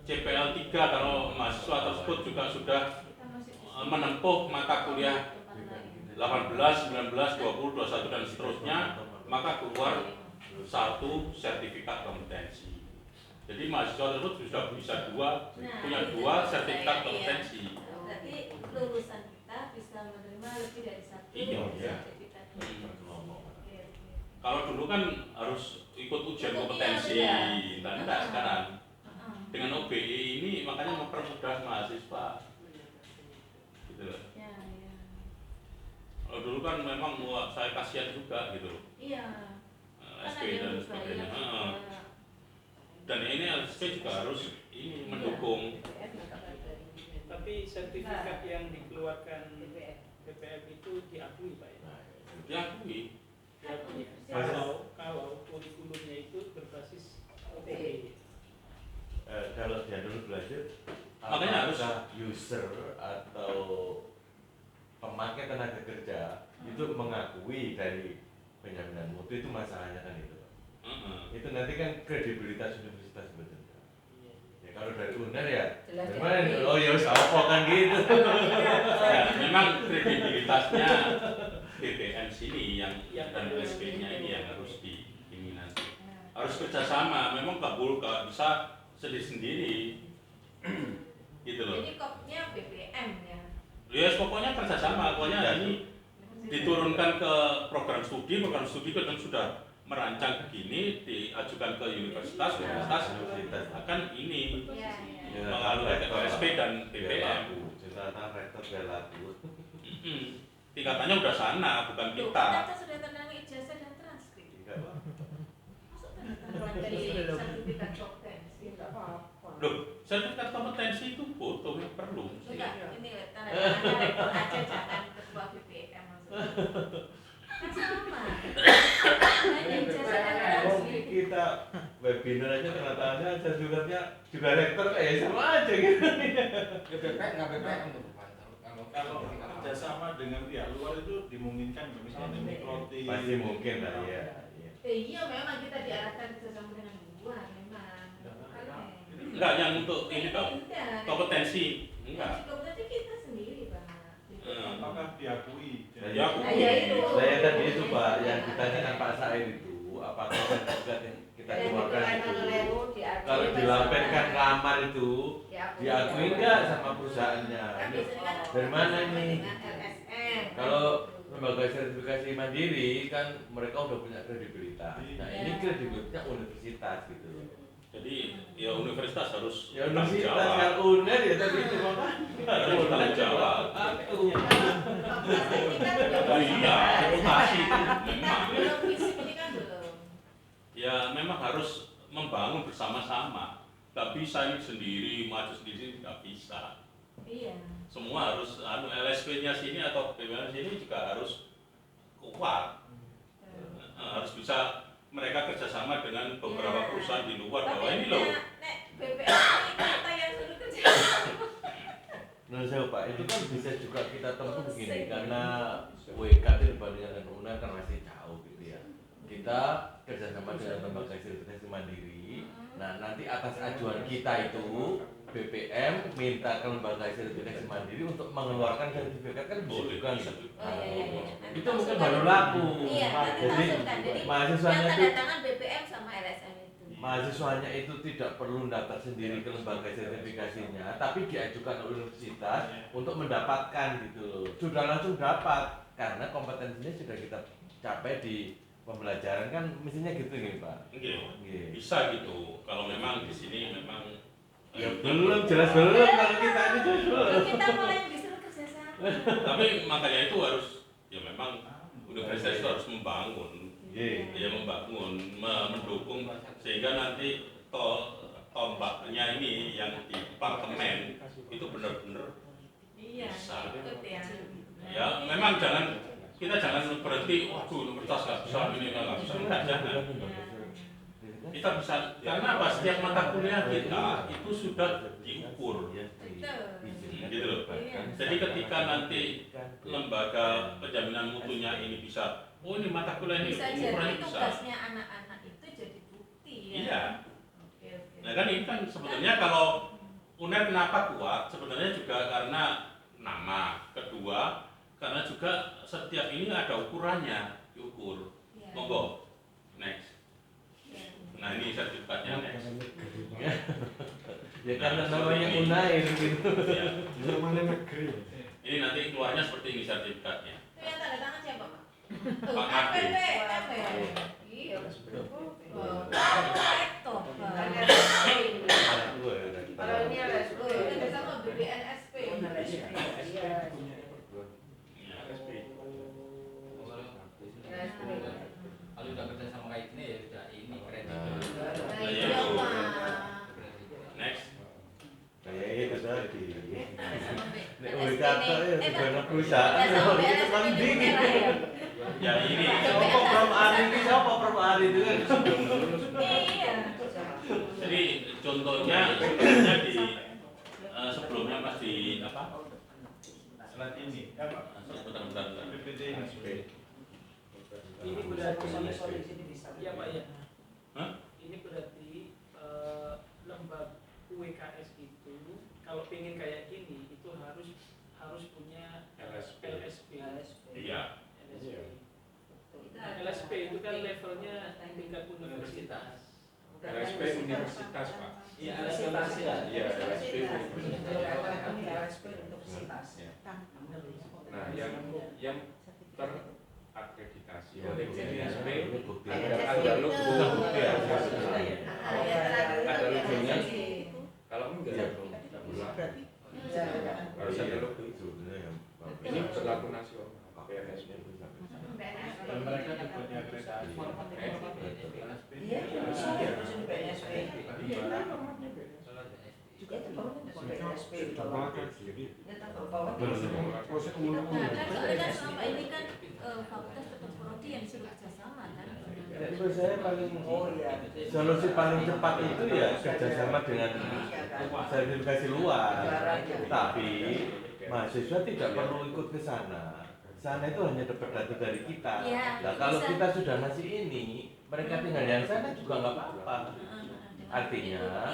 CPL 3 kalau mahasiswa tersebut juga sudah Kita masih menempuh mata kuliah tempat lain. 18, 19, 20, 21 dan seterusnya, maka keluar satu sertifikat kompetensi. Jadi mahasiswa tersebut sudah bisa punya dua sertifikat kompetensi. Berarti lulusan kita bisa menerima lebih dari satu Iya, iya. sertifikat. Oke. Kalau dulu kan harus ikut ujian Ikut, kompetensi, iya, dan benar. enggak sekarang. Heeh. Dengan OBE ini makanya mempermudah mahasiswa. Gitu loh. Ya, ya. Kalau dulu kan memang wah, saya kasihan juga gitu loh. Iya. Kan SP ada yang dan berbayar sebagainya. juga. Dan ini SP juga harus ini mendukung. Tapi sertifikat yang dikeluarkan BPM itu diakui Pak ya? Diakui. Diakui. Siapa? Kalau kurikulumnya itu berbasis OTP. Kalau dia dulu belajar, Makanya harus- apakah user atau pemakai tenaga kerja itu mengakui dari dari penjaminan mutu itu masalahnya kan itu. Heeh. Itu nanti kan kredibilitas universitas sebetulnya. Ya kalau dari UNER ya, Jelas gimana nih? diakui. Oh ya wis apa kan gitu. Ya, memang kredibilitasnya BPM sini yang dan SP-nya ini yang harus ini nanti harus kerjasama. Memang nggak bisa sendiri-sendiri gitu loh. Jadi kopnya BPM ya. Ya pokoknya kerjasama. Pokoknya ini diturunkan ke program studi itu kan sudah merancang begini, diajukan ke universitas akan ini Iya, iya. melalui SP dan BPM. Tentang rektor belaku. Tingkatannya udah sana, bukan Loh, kita. kita sudah tanda tangan ijazah dan transkrip. Masuk tanda tangan dari sertifikat kompetensi. Enggak apa-apa. Loh, sertifikat kompetensi itu foto yang perlu. Enggak, ini tanda tangannya rektor aja, jangan ketua BPM maksudnya. Kan sama. Hanya ijazah dan transkrip. Kita webinar aja ternyata ada suratnya juga rektor sama aja gitu. Kalau kerjasama dengan pihak luar itu dimungkinkan, misalnya Mikroti. Pasti mungkin lah ya. Iya, memang kita diarahkan kerjasama dengan luar, memang. Enggak, yang untuk ini toh, kompetensi. Enggak. Kompetensi kita sendiri, Pak. Apakah diakui? Ya, aku. Nah, ya itu. Saya tadi itu Pak, yang ditanyakan Pak Said itu, apakah sertifikat yang kita keluarkan itu, kalau dilampirkan kamar itu, diakui nggak sama perusahaannya? Dari mana ini? Kalau lembaga sertifikasi mandiri kan mereka udah punya kredibilitas. Nah ini kredibilitasnya universitas gitu. Jadi ya universitas harus Ya bertanggung universitas jawab. kan UNER ya tadi itu makanya. Harus bertanggung jawab. Aku. Oh iya, reputasi itu memang. Belum fisik ini kan belum. Ya memang harus membangun bersama-sama. Gak bisa ini sendiri, maju sendiri nggak bisa. Iya. Semua harus LSP-nya sini atau BPM sini juga harus kuat. Harus bisa mereka kerjasama dengan beberapa perusahaan di luar bahwa ini loh. Nek BPM ini kita yang suruh kerja. Menurut saya Pak, itu kan bisa juga kita tempuh begini karena WK itu dibandingkan dengan UNER kan masih jauh gitu ya. Kita kerjasama dengan lembaga sertifikasi mandiri. Nah nanti atas ajuan kita itu BPM minta ke lembaga sertifikasi mandiri untuk mengeluarkan sertifikat kan bisa Boleh, juga nih. bisa juga. Oh iya iya. Itu mungkin baru laku. Iya, nanti Jadi langsungkan. Jadi mahasiswanya yang itu tanda tangan BPM sama LSM itu. mahasiswanya itu tidak perlu daftar sendiri ke lembaga sertifikasinya, tapi diajukan oleh universitas untuk mendapatkan gitu. Sudah langsung dapat karena kompetensinya sudah kita capai di pembelajaran kan mestinya gitu nih Pak. Iya. Bisa gitu. Kalau memang di sini memang Ya belum jelas belum kalau kita ini Belum belum. kita mulai disuruh kerjasama. tapi makanya itu harus ya memang universitas itu harus membangun. Iya. Ya membangun, mendukung sehingga nanti tombaknya ini yang di parlemen itu benar-benar Iya, bisa. ikut ya. Ya memang kita jangan berhenti waduh universitas nggak bisa ini nggak bisa enggak, jangan. Kita bisa karena apa setiap mata kuliah kita itu sudah diukur gitu loh. Jadi ketika nanti lembaga penjaminan mutunya ini bisa ini mata kuliah ini Bisa jadi ukurannya bisa. tugasnya anak-anak itu jadi bukti ya. Iya. Oke, oke. Nah kan ini kan sebetulnya kalau UNER kenapa kuat sebenarnya juga karena nama, kedua karena juga setiap ini ada ukurannya diukur. Iya. Monggo next. Iya. Nah ini sertifikatnya next. Ya karena namanya UNAIR gitu. Ya. negeri. Ini nanti keluarnya seperti ini sertifikatnya. Itu yang tanda tangan siapa, Pak? Pak Martin. FPPM ya? Iya. Oh, rektor, Pak. Kalau ini LSP. Itu kerja sama BBNSP. Iya. Kalau udah kerja sama kayak gini ya udah ini kredibel. Nah, iya, Pak. Next. Kayak itu tadi. Sama Nek BNSP WKT ya nih. sebenarnya perusahaan Kerja sama itu BNSP kan nih, dingin. merah ya? Ya ini Siapa Pram Ari ini siapa Pram Ari itu kan Iya. jadi contohnya di sebelumnya pas di apa? Selat ini, Bentar. PPT ini. Ini berarti ya Pak ya. Hah? Ini berarti lembaga UWKS itu kalau pengen kayak gini itu harus punya LSP. Iya. LSP itu kan levelnya tingkat universitas. LSP universitas Pak. Iya, universitas. Iya, LSP LSP universitas. Nah, yang terakreditasi Ya, oleh LSP bukti. ada logo, Bukan bukti ya. ada logonya. Itu. Kalau enggak, Iya. enggak boleh. Ya. Harus ada logo. itu. Ini berlaku nasional. PNSP. Dan mereka juga punya akreditasi. Iya, harus di PNSP. Juga itu PNSP. Ya tambah bawah. Nah, kan soalnya kan selama ini kan fakultas atau prodi yang disuruh kerjasama kan. Menurut saya paling Oh iya. solusi paling cepat itu ya kerjasama dengan sertifikasi luar. Tapi mahasiswa tidak perlu ikut ke sana. Sana itu hanya dapat data dari kita. Iya, Nah, kalau bisa. kita sudah ngasih ini, mereka tinggal yang sana juga nggak apa-apa. Artinya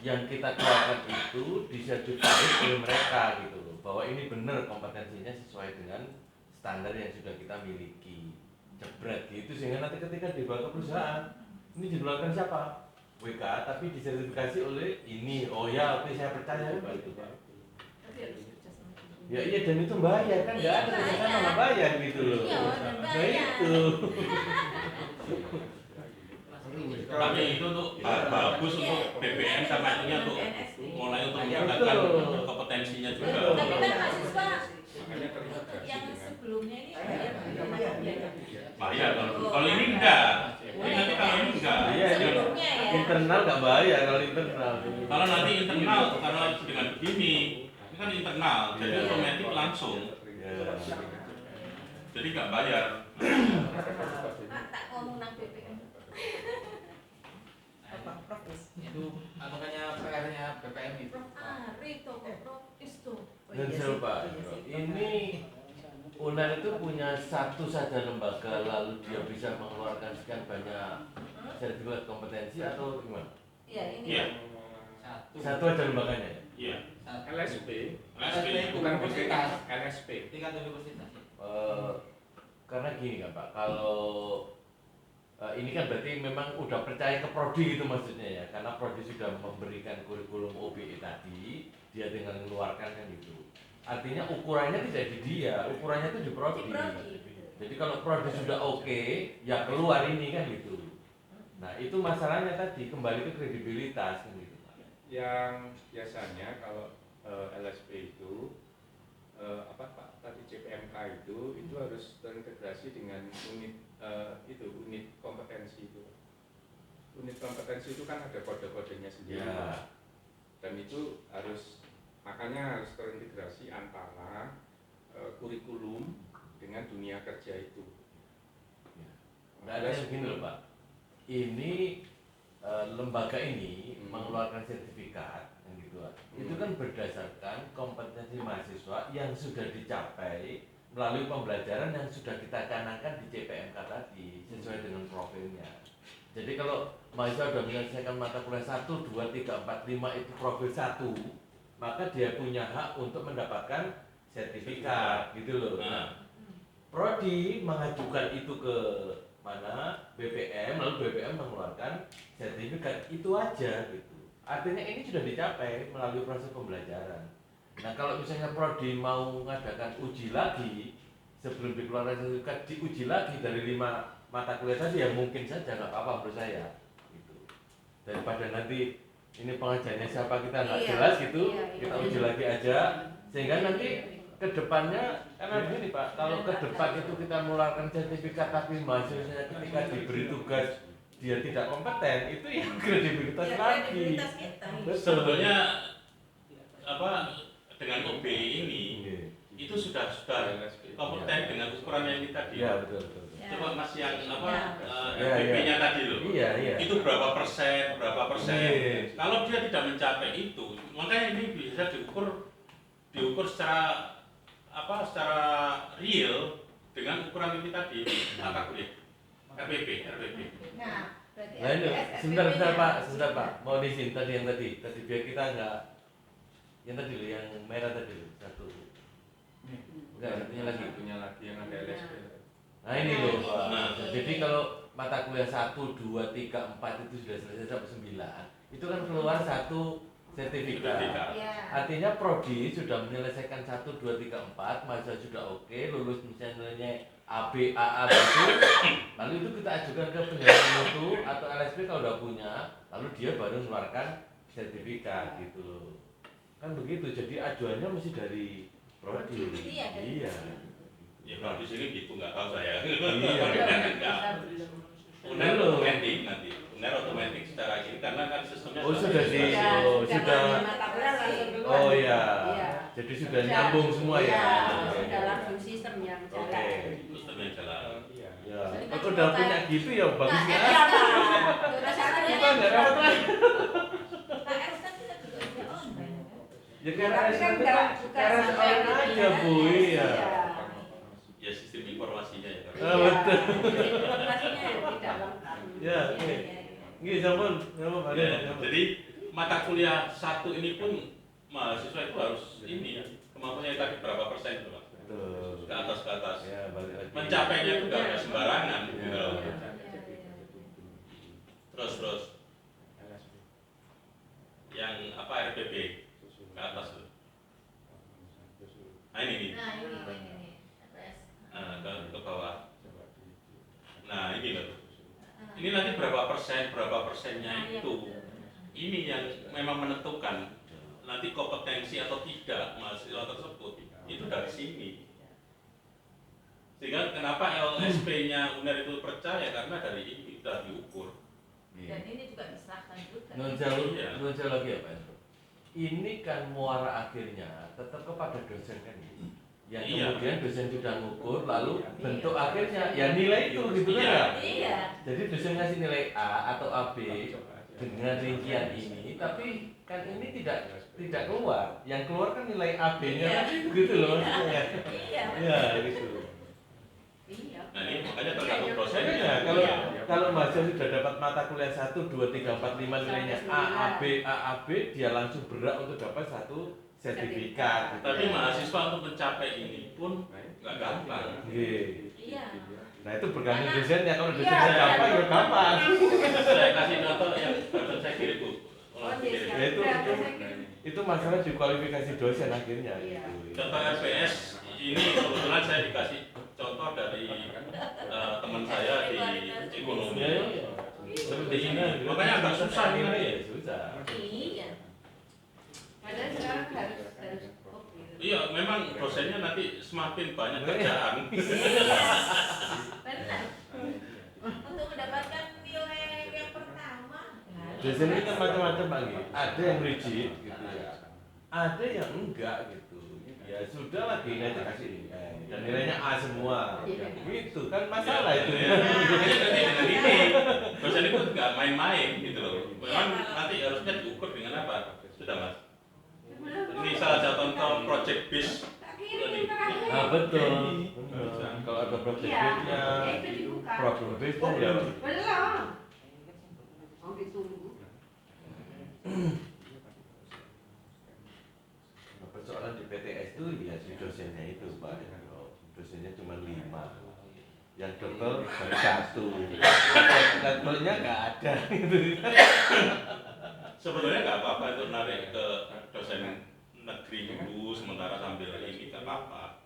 yang kita keluarkan itu disertifikasi oleh mereka gitu loh, bahwa ini benar kompetensinya sesuai dengan standar yang sudah kita miliki. Jebret gitu, sehingga nanti ketika dibawa ke perusahaan, ini dikeluarkan siapa? WK, tapi disertifikasi oleh ini. Oh ya, oke, saya percaya itu Pak. Tapi harus kerjasama. Ya iya, dan itu bayar kan, nggak ada Iya, kerjasama bayar. nggak bayar gitu loh. Iya, dan Nah bayar. itu. Tapi itu untuk bagus untuk BPM sama itunya untuk mulai untuk meningkatkan Betul. kompetensinya Tapi juga. kan mahasiswa Makanya terlibat yang dengan sebelumnya ini bayar. Bayar kalau ini enggak. Ini nanti kalau ini enggak. Iya, ini Sebelumnya ya. internal nggak bayar kalau internal. Kalau nanti internal karena dengan begini, ini kan internal, jadi Iya. otomatis langsung. Ya. Jadi nggak bayar. Pak, tak ngomong nang BPM. Itu makanya PR-nya BPM itu. Prof Ari to, Prof Isto. Dan Pak, ini UNER itu punya satu saja lembaga lalu dia bisa mengeluarkan sekian banyak sertifikat kompetensi atau gimana? Iya, ini. Iya. Satu aja lembaganya ya? Iya. LSP, LSP bukan universitas, LSP. Tingkat universitas. Karena gini kan Pak, kalau ini kan berarti memang udah percaya ke prodi gitu maksudnya ya, karena prodi sudah memberikan kurikulum OBE tadi, dia tinggal mengeluarkan kan gitu. Artinya ukurannya tidak di dia, ukurannya itu di prodi. Di prodi. Jadi kalau prodi sudah oke, ya keluar ini kan gitu. Nah itu masalahnya tadi kembali ke kredibilitas kan gitu Pak. Yang biasanya kalau LSP itu apa Pak tadi CPMK itu harus terintegrasi dengan unit unit kompetensi itu. Unit kompetensi itu kan ada kode-kodenya sendiri. Ya. Dan itu makanya harus terintegrasi antara kurikulum dengan dunia kerja itu. Nah, ada yang gini loh Pak, ini lembaga ini mengeluarkan sertifikat yang gitu, itu kan berdasarkan kompetensi mahasiswa yang sudah dicapai melalui pembelajaran yang sudah kita canangkan di CPMK tadi sesuai dengan profilnya. Jadi kalau mahasiswa sudah menyelesaikan mata kuliah 1, 2, 3, 4, 5 itu profil 1, maka dia punya hak untuk mendapatkan sertifikat gitu loh. Nah, prodi mengajukan itu ke mana BPM, lalu BPM mengeluarkan sertifikat, itu aja gitu. Artinya ini sudah dicapai melalui proses pembelajaran. Nah kalau misalnya prodi mau mengadakan uji lagi sebelum dikeluarkan sertifikat, diuji lagi dari 5 mata kuliah tadi, ya mungkin saja nggak apa-apa menurut saya gitu. Daripada nanti ini pengajarnya siapa kita nggak Iya. jelas gitu, Iya, iya. kita uji lagi aja sehingga nanti kedepannya, karena begini Pak, kalau ke depan itu kita mengeluarkan sertifikat tapi mahasiswanya ketika diberi tugas dia tidak kompeten, itu yang kredibilitas Ya, lagi. kredibilitas kita. Betul. Sebetulnya apa dengan OBE ini Iya. itu sudah kompeten dengan ukuran yang tadi. Iya betul betul. Ya. Coba Mas yang apa Ya, LPP-nya tadi loh. Iya iya. Itu berapa persen? Iya. Kalau dia tidak mencapai itu, makanya ini bisa diukur secara real dengan ukuran ini tadi mata kuliah. RPP. Nah, berarti Nah ini, RPS, sebentar RPP-nya. Pak, mau diizin tadi biar kita enggak, yang tadi loh, yang merah tadi loh, satu, enggak, satunya lagi. Punya lagi yang ada LSP. Nah ini loh, Pak. Nah. Jadi kalau mata kuliah 1, 2, 3, 4 itu sudah selesai sampai 9, itu kan keluar satu sertifikat. Iya. Artinya prodi sudah menyelesaikan 1, 2, 3, 4, mahasiswa sudah oke, lulus misalnya nilainya AB, AA begitu, lalu itu kita ajukan ke penjelasan mutu atau LSP kalau udah punya, lalu dia baru mengeluarkan sertifikat gitu loh. Kan begitu, jadi ajuannya mesti dari prodi. Iya, dari Iya. Ya kalau di sini gitu nggak tahu saya. Iya. Uner otomatis nanti, uner otomatis secara ini karena kan sistemnya. Oh sudah di, sudah mata kuliah langsung keluar. oh iya. Iya. Jadi sudah nyambung semua ya. Iya, sudah langsung sistem yang jalan. Oke. Sistem yang jalan. Ya. Aku udah punya gitu ya bagus Nah, ya. Iya, Pak. Kita nggak repot lagi. KS kan kita juga bisa online kan? Ya Tapi karena kan itu nggak kan buka karena sampai online gitu aja ya. Bu ya. Ya sistem informasinya ya. Ah, betul. Informasinya tidak lengkap. Ya, oke. Nggih, sampun, Ya, ada. jadi mata kuliah 1 ini pun mahasiswa itu harus ini ya kemampuannya tadi berapa persen itu Pak? Betul. Ke atas. Ya, balik lagi. Mencapainya itu nggak sembarangan. Ya. Gitu loh. Terus yang apa RPP ke atas tuh. Nah ini. Nah, ini RPS. Nah, ke bawah. Nah ini loh. Ini nanti berapa persennya itu. Ini yang memang menentukan nanti kompetensi atau tidak mahasiswa tersebut itu dari sini. Sehingga kenapa LSP-nya UNER itu percaya karena dari ini sudah diukur. Dan ini juga disahkan juga. Non jauh lagi ya Pak. Ini kan muara akhirnya tetap kepada dosen kan ini. Yang Iya. kemudian dosen sudah ngukur, lalu bentuk akhirnya ya nilai itu gitu kan Iya. ya. Iya. Jadi dosen ngasih nilai A atau AB dengan rincian ini, tapi kan ini tidak keluar. Yang keluar kan nilai AB-nya Iya. gitu loh maksudnya. Iya. Ya gitu. Iya. Nah ini makanya tergantung prosesnya. Makanya kalau mahasiswa sudah dapat mata kuliah 1, 2, 3, 4, 5 nilainya AAB, dia langsung berhak untuk dapat satu sertifikat. Tapi mahasiswa untuk mencapai ini pun nggak gampang. Iya. Nah itu bergantung dosennya, kalau Iya, dosennya gampang ya gampang. Saya kasih contoh yang barusan saya kirim Bu. Tolong dikirim. Ya, itu masalah di kualifikasi dosen akhirnya. Iya. Gitu. Contoh RPS ini kebetulan saya dikasih contoh dari teman saya di ekonomi. Ya, tapi di sini Makanya agak susah ini ini. ya susah. Iya. Padahal sekarang harus kopi. Iya, memang dosennya nanti semakin banyak kerjaan. Benar. Untuk mendapatkan nilai yang pertama. Dosen ini kan macam-macam Pak. Ada yang rigid gitu ya. Ada yang enggak gitu. Ya sudah lagi nanti kasih nilai. Dan nilainya A semua. Gitu kan masalah itu. Ya, nanti dengan ini dosen itu nggak main-main gitu loh. Memang nanti harusnya diukur dengan apa? Sudah Mas. Ini salah satu contoh project base. Nah betul. Benar. Kalau ada project base-nya, problem base-nya ya. Belum. Mau ditunggu. Nah, persoalan di PTS itu ya si dosennya itu Pak. Dosennya cuma 5. Yang dokter baru 1. Levelnya nggak ada gitu. Sebetulnya nggak apa-apa itu narik ke dosen negeri dulu sementara sambil ini nggak apa-apa.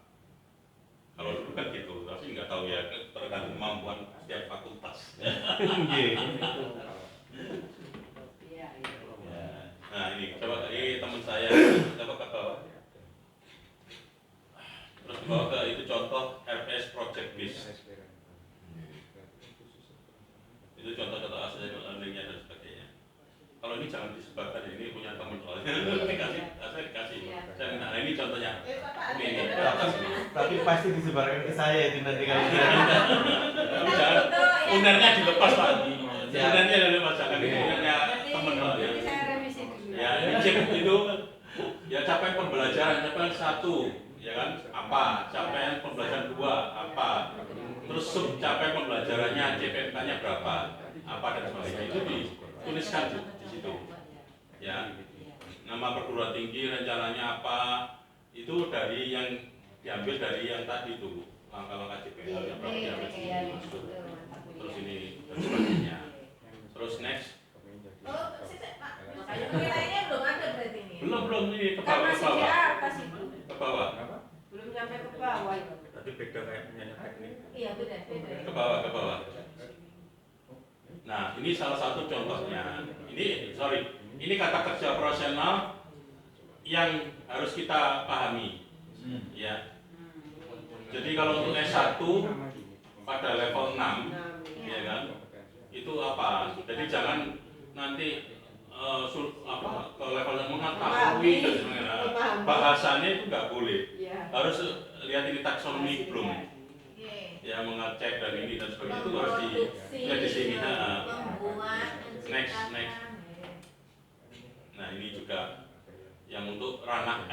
Kalau dulu kan gitu, tapi nggak tahu ya tergantung kemampuan setiap fakultas. Iya, iya. Nah ini coba ini teman saya coba ke bawah. Terus bawa ke itu contoh RPS project base. Itu contoh-contoh asli learningnya dan sebagainya. Kalau ini jangan disebarkan, ini punya teman soalnya. Saya dikasih. Saya minta, nah ini contohnya. Ini. Tapi pasti disebarkan ke saya itu nanti kalau Tapi jangan unernya dilepas Pak. Unernya dilepas, jangan ini unernya teman soalnya. Jadi saya revisi dulu. Ya ini chip itu ya capaian pembelajaran capaian 1 ya kan apa capaian pembelajaran 2 apa terus terus sub capaian pembelajarannya, CPMK-nya berapa, apa dan sebagainya itu dituliskan di situ. Ya, nama perguruan tinggi rencananya apa, itu dari yang diambil dari yang tadi itu langkah-langkah CPL yang pernah diambil di masuk. Terus ini dan sebagainya. Terus next. Oh, Pak. Nilainya belum ada berarti ini. Belum ini ke Kan bawah, masih di atas itu. ke bawah. Belum sampai ke bawah itu. Tadi beda kayak penyanyi teknik. Iya, beda. Ke bawah. Nah, ini salah satu contohnya. Ini kata kerja operasional yang harus kita pahami. Ya. Jadi kalau untuk S1 pada level 6, ya kan? Itu apa? Jadi jangan nanti ke level yang mengetahui dan sebagainya. Bahasanya itu nggak boleh. Harus lihat ini taksonomi belum. Ya mengecek dan ini dan sebagainya itu harus dilihat di sini. Next. Nah ini juga yang untuk ranah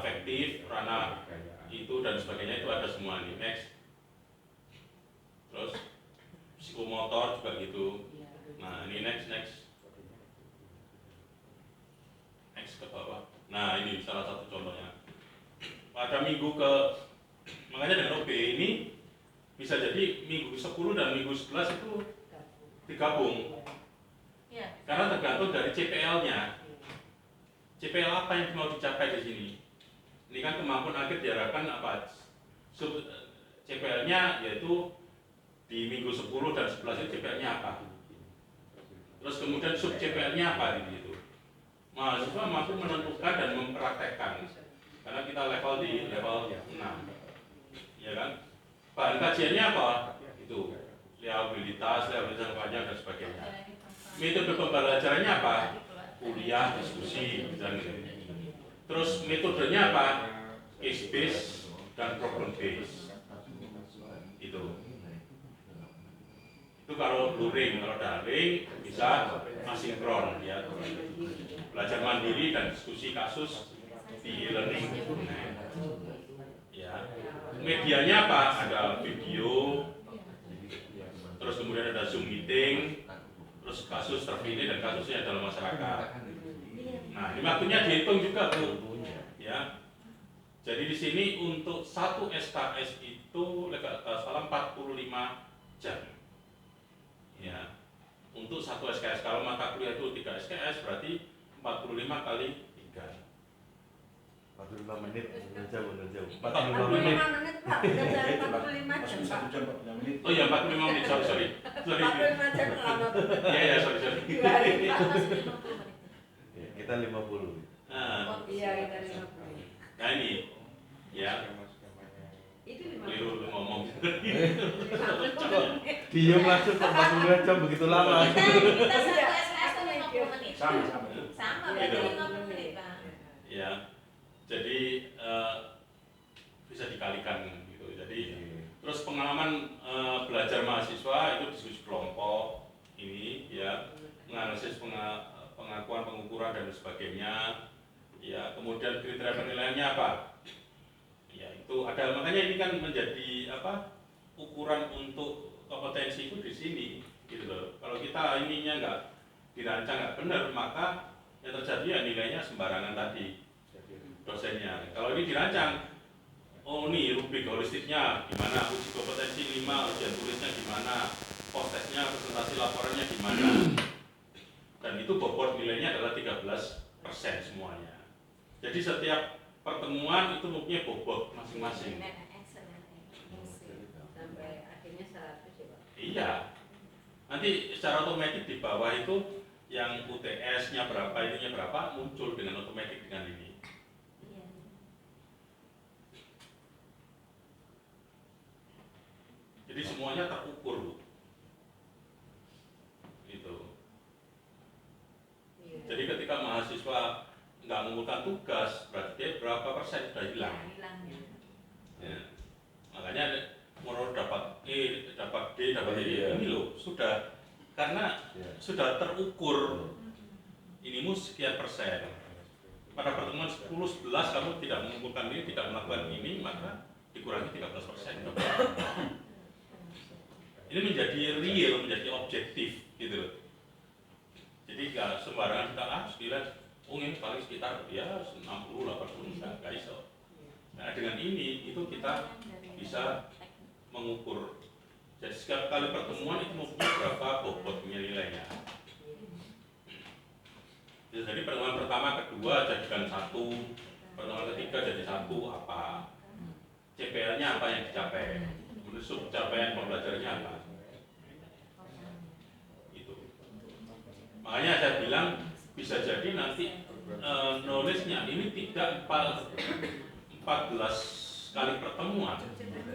afektif, ranah itu dan sebagainya itu ada semua nih. Next. Terus psikomotor juga gitu. Nah ini next. Next ke bawah. Nah ini salah satu contohnya. Pada minggu makanya dengan OB ini bisa jadi minggu 10 dan minggu 11 itu digabung. Karena tergantung dari CPL-nya. CPL apa yang mau dicapai di sini? Ini kan kemampuan akhir diharapkan apa? Sub CPL-nya yaitu di minggu 10 dan 11 itu CPL-nya apa? Terus kemudian sub CPL-nya apa di situ? Mahasiswa mampu menentukan dan mempraktekkan. Karena kita di level 6. Ya kan? Bahan kajiannya apa? Itu liabilitas panjang dan sebagainya. Metode pembelajarannya apa? Kuliah, diskusi, dan terus metodenya apa? Case based dan problem based. Itu kalau luring, kalau daring bisa asinkron ya. Belajar mandiri dan diskusi kasus di e-learning. Ya. Medianya apa? Ada video, terus kemudian ada Zoom meeting, terus kasus terpilih dan kasusnya dalam masyarakat. Nah, ini waktunya dihitung juga, Bu. Ya. Jadi di sini untuk satu SKS itu salah 45 jam. Ya. Untuk satu SKS, kalau mata kuliah itu 3 SKS berarti 45 kali 3. 45 menit, jauh. 45 menit Pak, udah 45 jam Pak. Oh iya 45 menit, sorry. 45 jam lama. Iya, sorry. 2 hari Pak. Kita 50. Iya, kita 50. Nah ini, ya. Itu 50. Keliru ngomong. Diem langsung 45 jam begitu lama. Kita satu SKS itu 50 menit. Sama berarti Gitu. 50 menit, Pak. Ya. Jadi bisa dikalikan gitu. Jadi terus pengalaman belajar mahasiswa itu diskusi kelompok ini ya, menganalisis pengakuan, pengukuran dan sebagainya. Ya, kemudian kriteria penilaiannya apa? Ya, itu ada, makanya ini kan menjadi ukuran untuk kompetensi itu di sini gitu loh. Kalau kita ininya nggak dirancang nggak benar, maka yang terjadi ya nilainya sembarangan tadi dosennya. Kalau ini dirancang, oh nih rubrik holistiknya gimana, uji kompetensi 5, ujian tulisnya gimana, post testnya, presentasi laporannya gimana, dan itu bobot nilainya adalah 13% semuanya. Jadi setiap pertemuan itu mempunyai bobot masing-masing. Sampai akhirnya 100 ya Pak. Iya. Nanti secara otomatis di bawah itu yang UTS-nya berapa, ininya berapa, muncul dengan otomatis dengan ini. Jadi semuanya terukur, Bu. Gitu. Jadi ketika mahasiswa nggak mengumpulkan tugas, berarti dia berapa persen sudah hilang. Ya. Makanya menurut dapat E, dapat D, dapat E ini loh sudah, karena sudah terukur. Inimu sekian persen. Pada pertemuan 10-11 kamu tidak mengumpulkan ini, tidak melakukan ini, maka dikurangi 13%. Ini menjadi real, menjadi objektif gitu loh. Jadi nggak sembarangan kita sekalian, ini paling sekitar ya 60, 80 nggak iso. Nah dengan ini itu kita bisa mengukur. Jadi setiap kali pertemuan itu mempunyai berapa bobotnya nilainya. Jadi pertemuan pertama, kedua jadikan satu, pertemuan ketiga jadi satu apa? CPL-nya apa yang dicapai? Sub capaian pembelajarannya apa? Itu. Makanya saya bilang bisa jadi nanti knowledge-nya ini tidak 14 kali pertemuan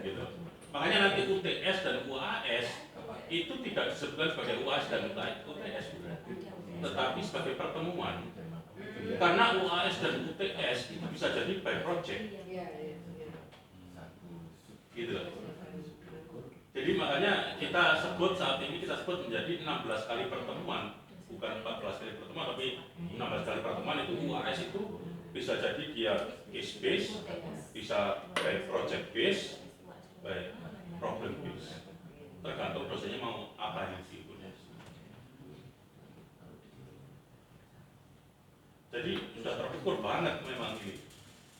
gitu. Makanya nanti UTS dan UAS itu tidak disebutkan sebagai UAS dan UTS, tetapi sebagai pertemuan. Karena UAS dan UTS itu bisa jadi by project. Gitu. Jadi makanya kita sebut saat ini menjadi 16 kali pertemuan, bukan 14 kali pertemuan, tapi 16 kali pertemuan. Itu UAS itu bisa jadi dia case base, bisa by project base, by problem base, tergantung dosennya mau apa yang diukurnya. Jadi sudah terukur banget memang ini.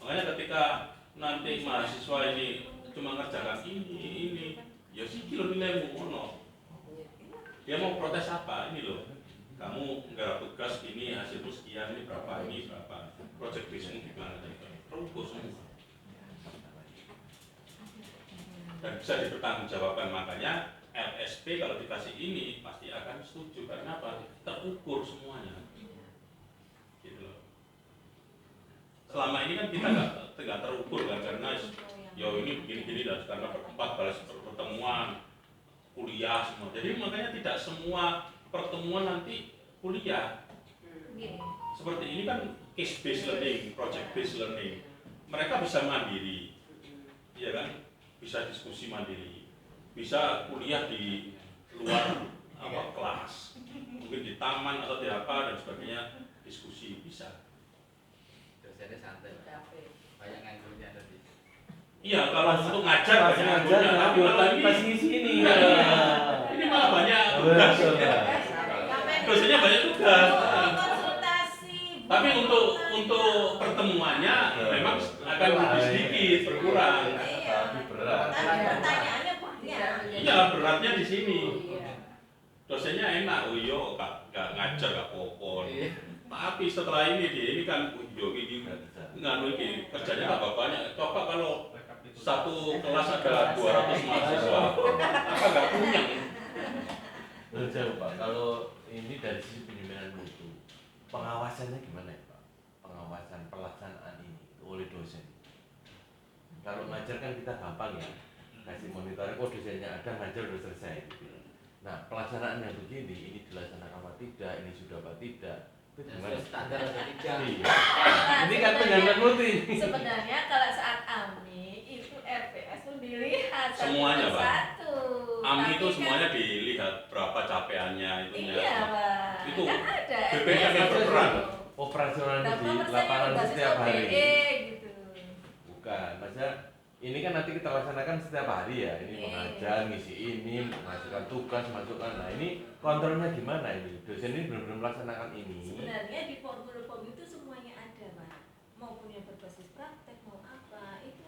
Makanya ketika nanti mahasiswa ini cuma ngerjakan ini, ya sih kilo nilaimu ono. Dia mau protes apa? Ini loh, kamu nggarap tugas ini hasilmu sekian, ini berapa, project base-mu gimana? Terukur semua. Dan bisa dipertanggungjawabkan, makanya LSP kalau dikasih ini pasti akan setuju karena apa? Terukur semuanya. Gitu loh. Selama ini kan kita nggak terukur kan karena ya ini begini-gini dan karena 14 pertemuan kuliah semua. Jadi makanya tidak semua pertemuan nanti kuliah. Seperti ini kan case based learning, project based learning. Mereka bisa mandiri, ya kan? Bisa diskusi mandiri, bisa kuliah di luar kelas, mungkin di taman atau di apa dan sebagainya, diskusi bisa. Dosennya santai, banyak nganggurnya tadi. Iya, kalau untuk ngajar banyak nganggurnya, tapi malah ini pas di sini. Ini malah banyak tugas. Dosennya banyak tugas. Tapi untuk pertemuannya memang akan lebih sedikit, berkurang. Pertanyaannya banyak. Iya, beratnya di sini. Dosennya enak, gak ngajar, gak popon. Tapi setelah ini kan, ini kerjanya tambah banyak. Coba kalau satu kelas ada 200 mahasiswa, apa nggak punya? Jauh Pak, kalau ini dari sisi penyimpanan mutu, pengawasannya gimana ya Pak? Pengawasan pelaksanaan ini oleh dosen. Kalau ngajar kan kita gampang ya, kasih monitoring, oh dosennya ada, ngajar udah selesai gitu. Nah pelaksanaan yang begini, ini dilaksanakan apa tidak, ini sudah apa tidak, itu gimana? Standar atau tidak? Iya. Ini kan penyimpanan mutu ini. Sebenarnya kalau saat AMI itu RPS pun dilihat Semuanya, Pak. satu. AMI itu Tapi semuanya dilihat berapa capaiannya itunya. Iya Pak. Itu kan ada BPM yang RPS berperan. Operasionalnya di 60% lapangan berbasis setiap hari. OBE gitu. Bukan, maksudnya ini kan nanti kita laksanakan setiap hari ya. Ini Iya. mengajar, ngisi ini, menghasilkan tugas, masukkan. Nah ini kontrolnya gimana ini? Dosen ini benar-benar melaksanakan ini. Sebenarnya di form itu semuanya ada Pak. Maupun yang berbasis praktek mau apa itu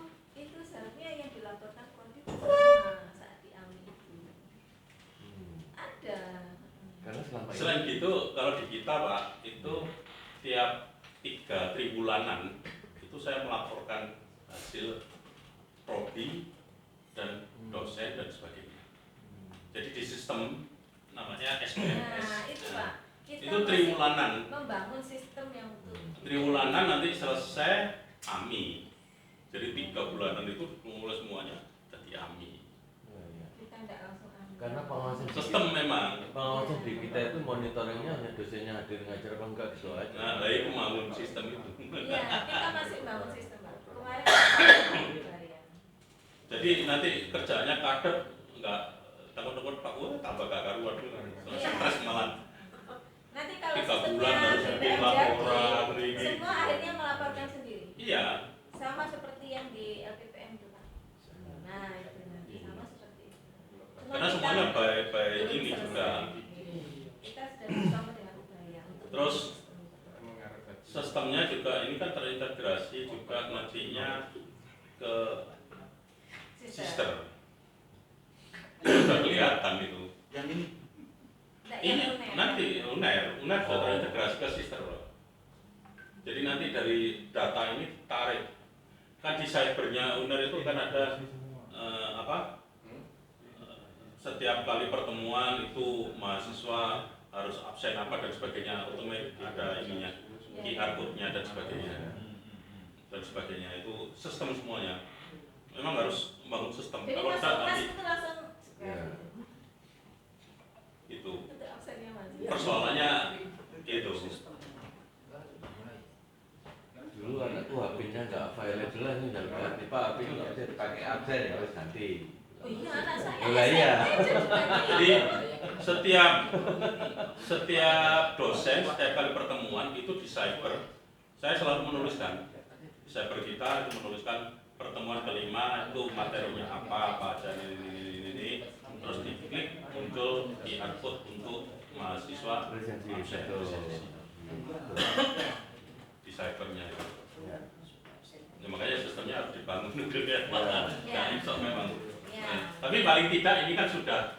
seharusnya yang dilaporkan kuantitas sama saat di AMI itu. Ada. Karena selama ini Selain gitu, kalau di kita Pak, itu tiap 3 tribulanan itu saya melaporkan hasil prodi dan dosen dan sebagainya. Jadi di sistem namanya SPMS. Nah, itu Pak. Kita Itu masih triwulanan. membangun sistem yang untuk Triwulanan nanti selesai AMI. Jadi 3 bulanan itu mulai semuanya jadi AMI. ya, ya. kita tidak langsung AMI. Karena pengawasan Sistem memang. pengawasan di kita itu monitoringnya hanya dosennya hadir ngajar apa enggak gitu aja. Nah, saya membangun sistem itu. Iya, kita masih bangun sistem Pak. Kemarin kita varian. Jadi nanti kerjanya kadang enggak takut-takut Pak, tambah gak karuan tuh. Stres malah. Nanti kalau 3 bulan harus sistemnya bikin tidak laporan jadi, ini. semua akhirnya melaporkan sendiri. Iya. Sama seperti yang di LPPM itu Pak. Nah, itu nanti sama seperti itu. Cuma Karena kita semuanya by ini juga. Kita sudah bersama dengan budaya. Terus sistemnya juga ini kan terintegrasi juga nantinya ke sister. Itu sudah kelihatan itu. Yang ini Ini nanti UNER sudah terintegrasi ke sister loh. Jadi nanti dari data ini tarik kan di cybernya UNER itu kan ada setiap kali pertemuan itu mahasiswa harus absen apa dan sebagainya, otomatis ada ininya, QR code-nya dan sebagainya itu sistem semuanya. Memang harus membangun sistem. Jadi Kalau masuk tidak kelas nanti itu langsung itu absennya Mas. persoalannya itu. Dulu anakku HP-nya nggak available lah, ini udah ganti Pak, HP itu nggak bisa dipakai absen ya harus ganti. Oh iya, anak saya. Oh iya. Jadi setiap dosen setiap kali pertemuan itu di cyber saya selalu menuliskan di cyber kita itu menuliskan pertemuan kelima itu materinya apa aja ini terus diklik muncul QR code untuk mahasiswa Presensi absen itu. di cybernya itu. Ya. Ya, makanya sistemnya harus dibangun dulu ya. Nah, itu memang. Ya. Nah, tapi paling tidak ini kan sudah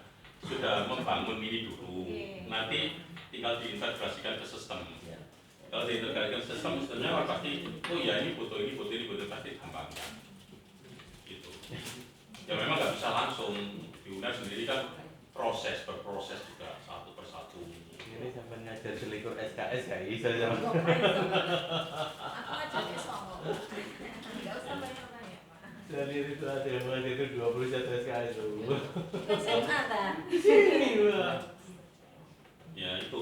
membangun ini dulu. Iya. Nanti tinggal diintegrasikan ke sistem. Ya. Kalau diintegrasikan ke sistem, sistemnya pasti, oh ya ini butuh pasti gampang. Gitu. Ya memang nggak bisa langsung. Di UNER sendiri kan berproses juga satu persatu. Ini sampai ngajar selikur SKS ya, bisa sama. Aku aja sombong. Enggak usah banyak-banyak, Pak. Dari itu ada yang buat itu 21 SKS tuh. SMA ta? Ya itu,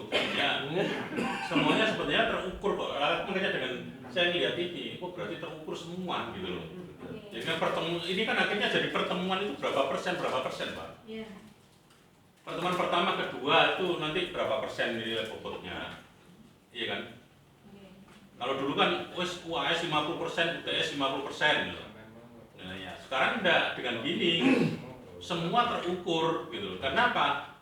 semuanya sebenarnya terukur kok. Makanya dengan saya lihat ini, kok berarti terukur semua gitu loh. Jadi kan ini kan akhirnya jadi pertemuan itu berapa persen Pak? Iya. Pertemuan pertama, kedua itu nanti berapa persen nilai bobotnya, iya kan? Kalau dulu kan UAS 50%, UTS 50% gitu. Nah ya, sekarang enggak, dengan gini semua terukur gitu. Karena apa?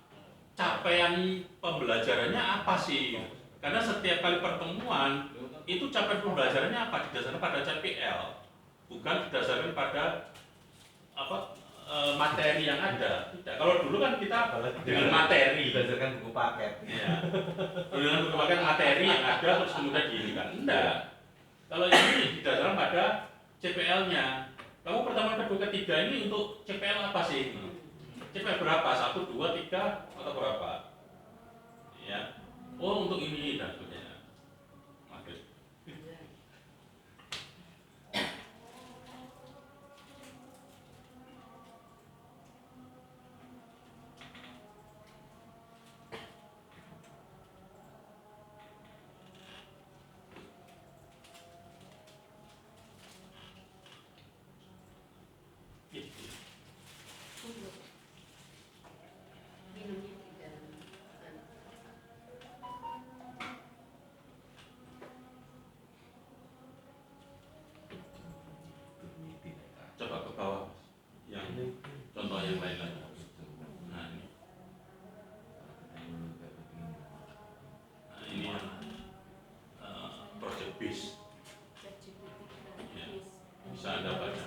Capaian pembelajarannya apa sih? Karena setiap kali pertemuan itu capaian pembelajarannya apa? Didasarkan pada CPL, bukan didasarkan pada materi yang ada. Tidak. Kalau dulu kan kita dengan materi, Berdasarkan buku paket. ya. Dengan buku paket materi yang ada terus kemudian ini kan enggak. Kalau ini didasarkan pada CPL-nya. Kamu pertama, kedua, ketiga ini untuk CPL apa sih? CPL berapa? 1, 2, 3 atau berapa? Ya. Oh untuk ini dan sebagainya. Oke. Minumnya di dalam. Coba ke bawah, yang contoh yang lain lagi. Nah ini, yang project base. Ya, bisa Anda baca.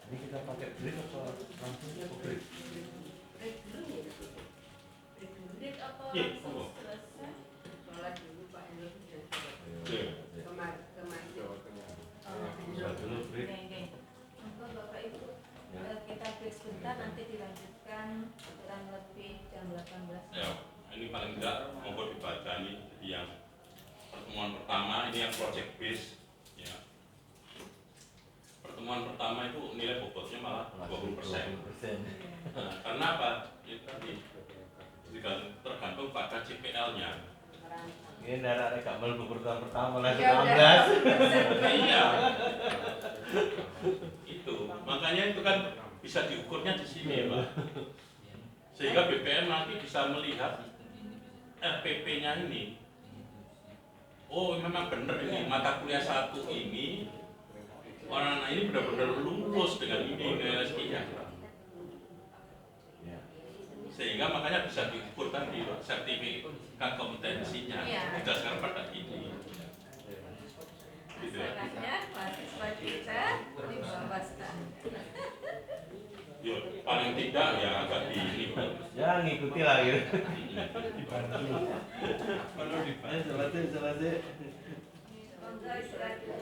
Ini kita pakai break apa langsungnya apa break? Break dulu ya. Break dulu. Break apa Iya, langsung monggo. selesai? Sholat dulu Pak Hendro sudah Oke. kemarin. Bisa dulu break. Monggo Bapak Ibu, Ya. kita break sebentar, nanti dilanjutkan kurang lebih jam 18. Ya, ini paling tidak monggo dibaca nih. Jadi yang pertemuan pertama ini yang project base, ya. pertemuan pertama itu nilai bobotnya malah 20%. 20%. Nah, karena apa? Itu tadi tergantung pada CPL-nya. Ini darahnya gak melebu pertama lah Ya udah. 16. Iya. Itu makanya itu kan bisa diukurnya di sini, Pak. Sehingga BPM nanti bisa melihat RPP-nya ini. Oh, memang benar ini mata kuliah satu ini orang anak ini benar-benar lulus dengan ini LSI-nya. Sehingga makanya bisa diukur tadi sertifikat kompetensinya Iya. berdasarkan pada ini. Gitu ya. Masalahnya mahasiswa kita di bawah standar. Yo, paling tidak ya agak di ini, Pak. Ya ngikuti lah gitu. dibantu. Kalau dibantu selesai. Monggo istirahat.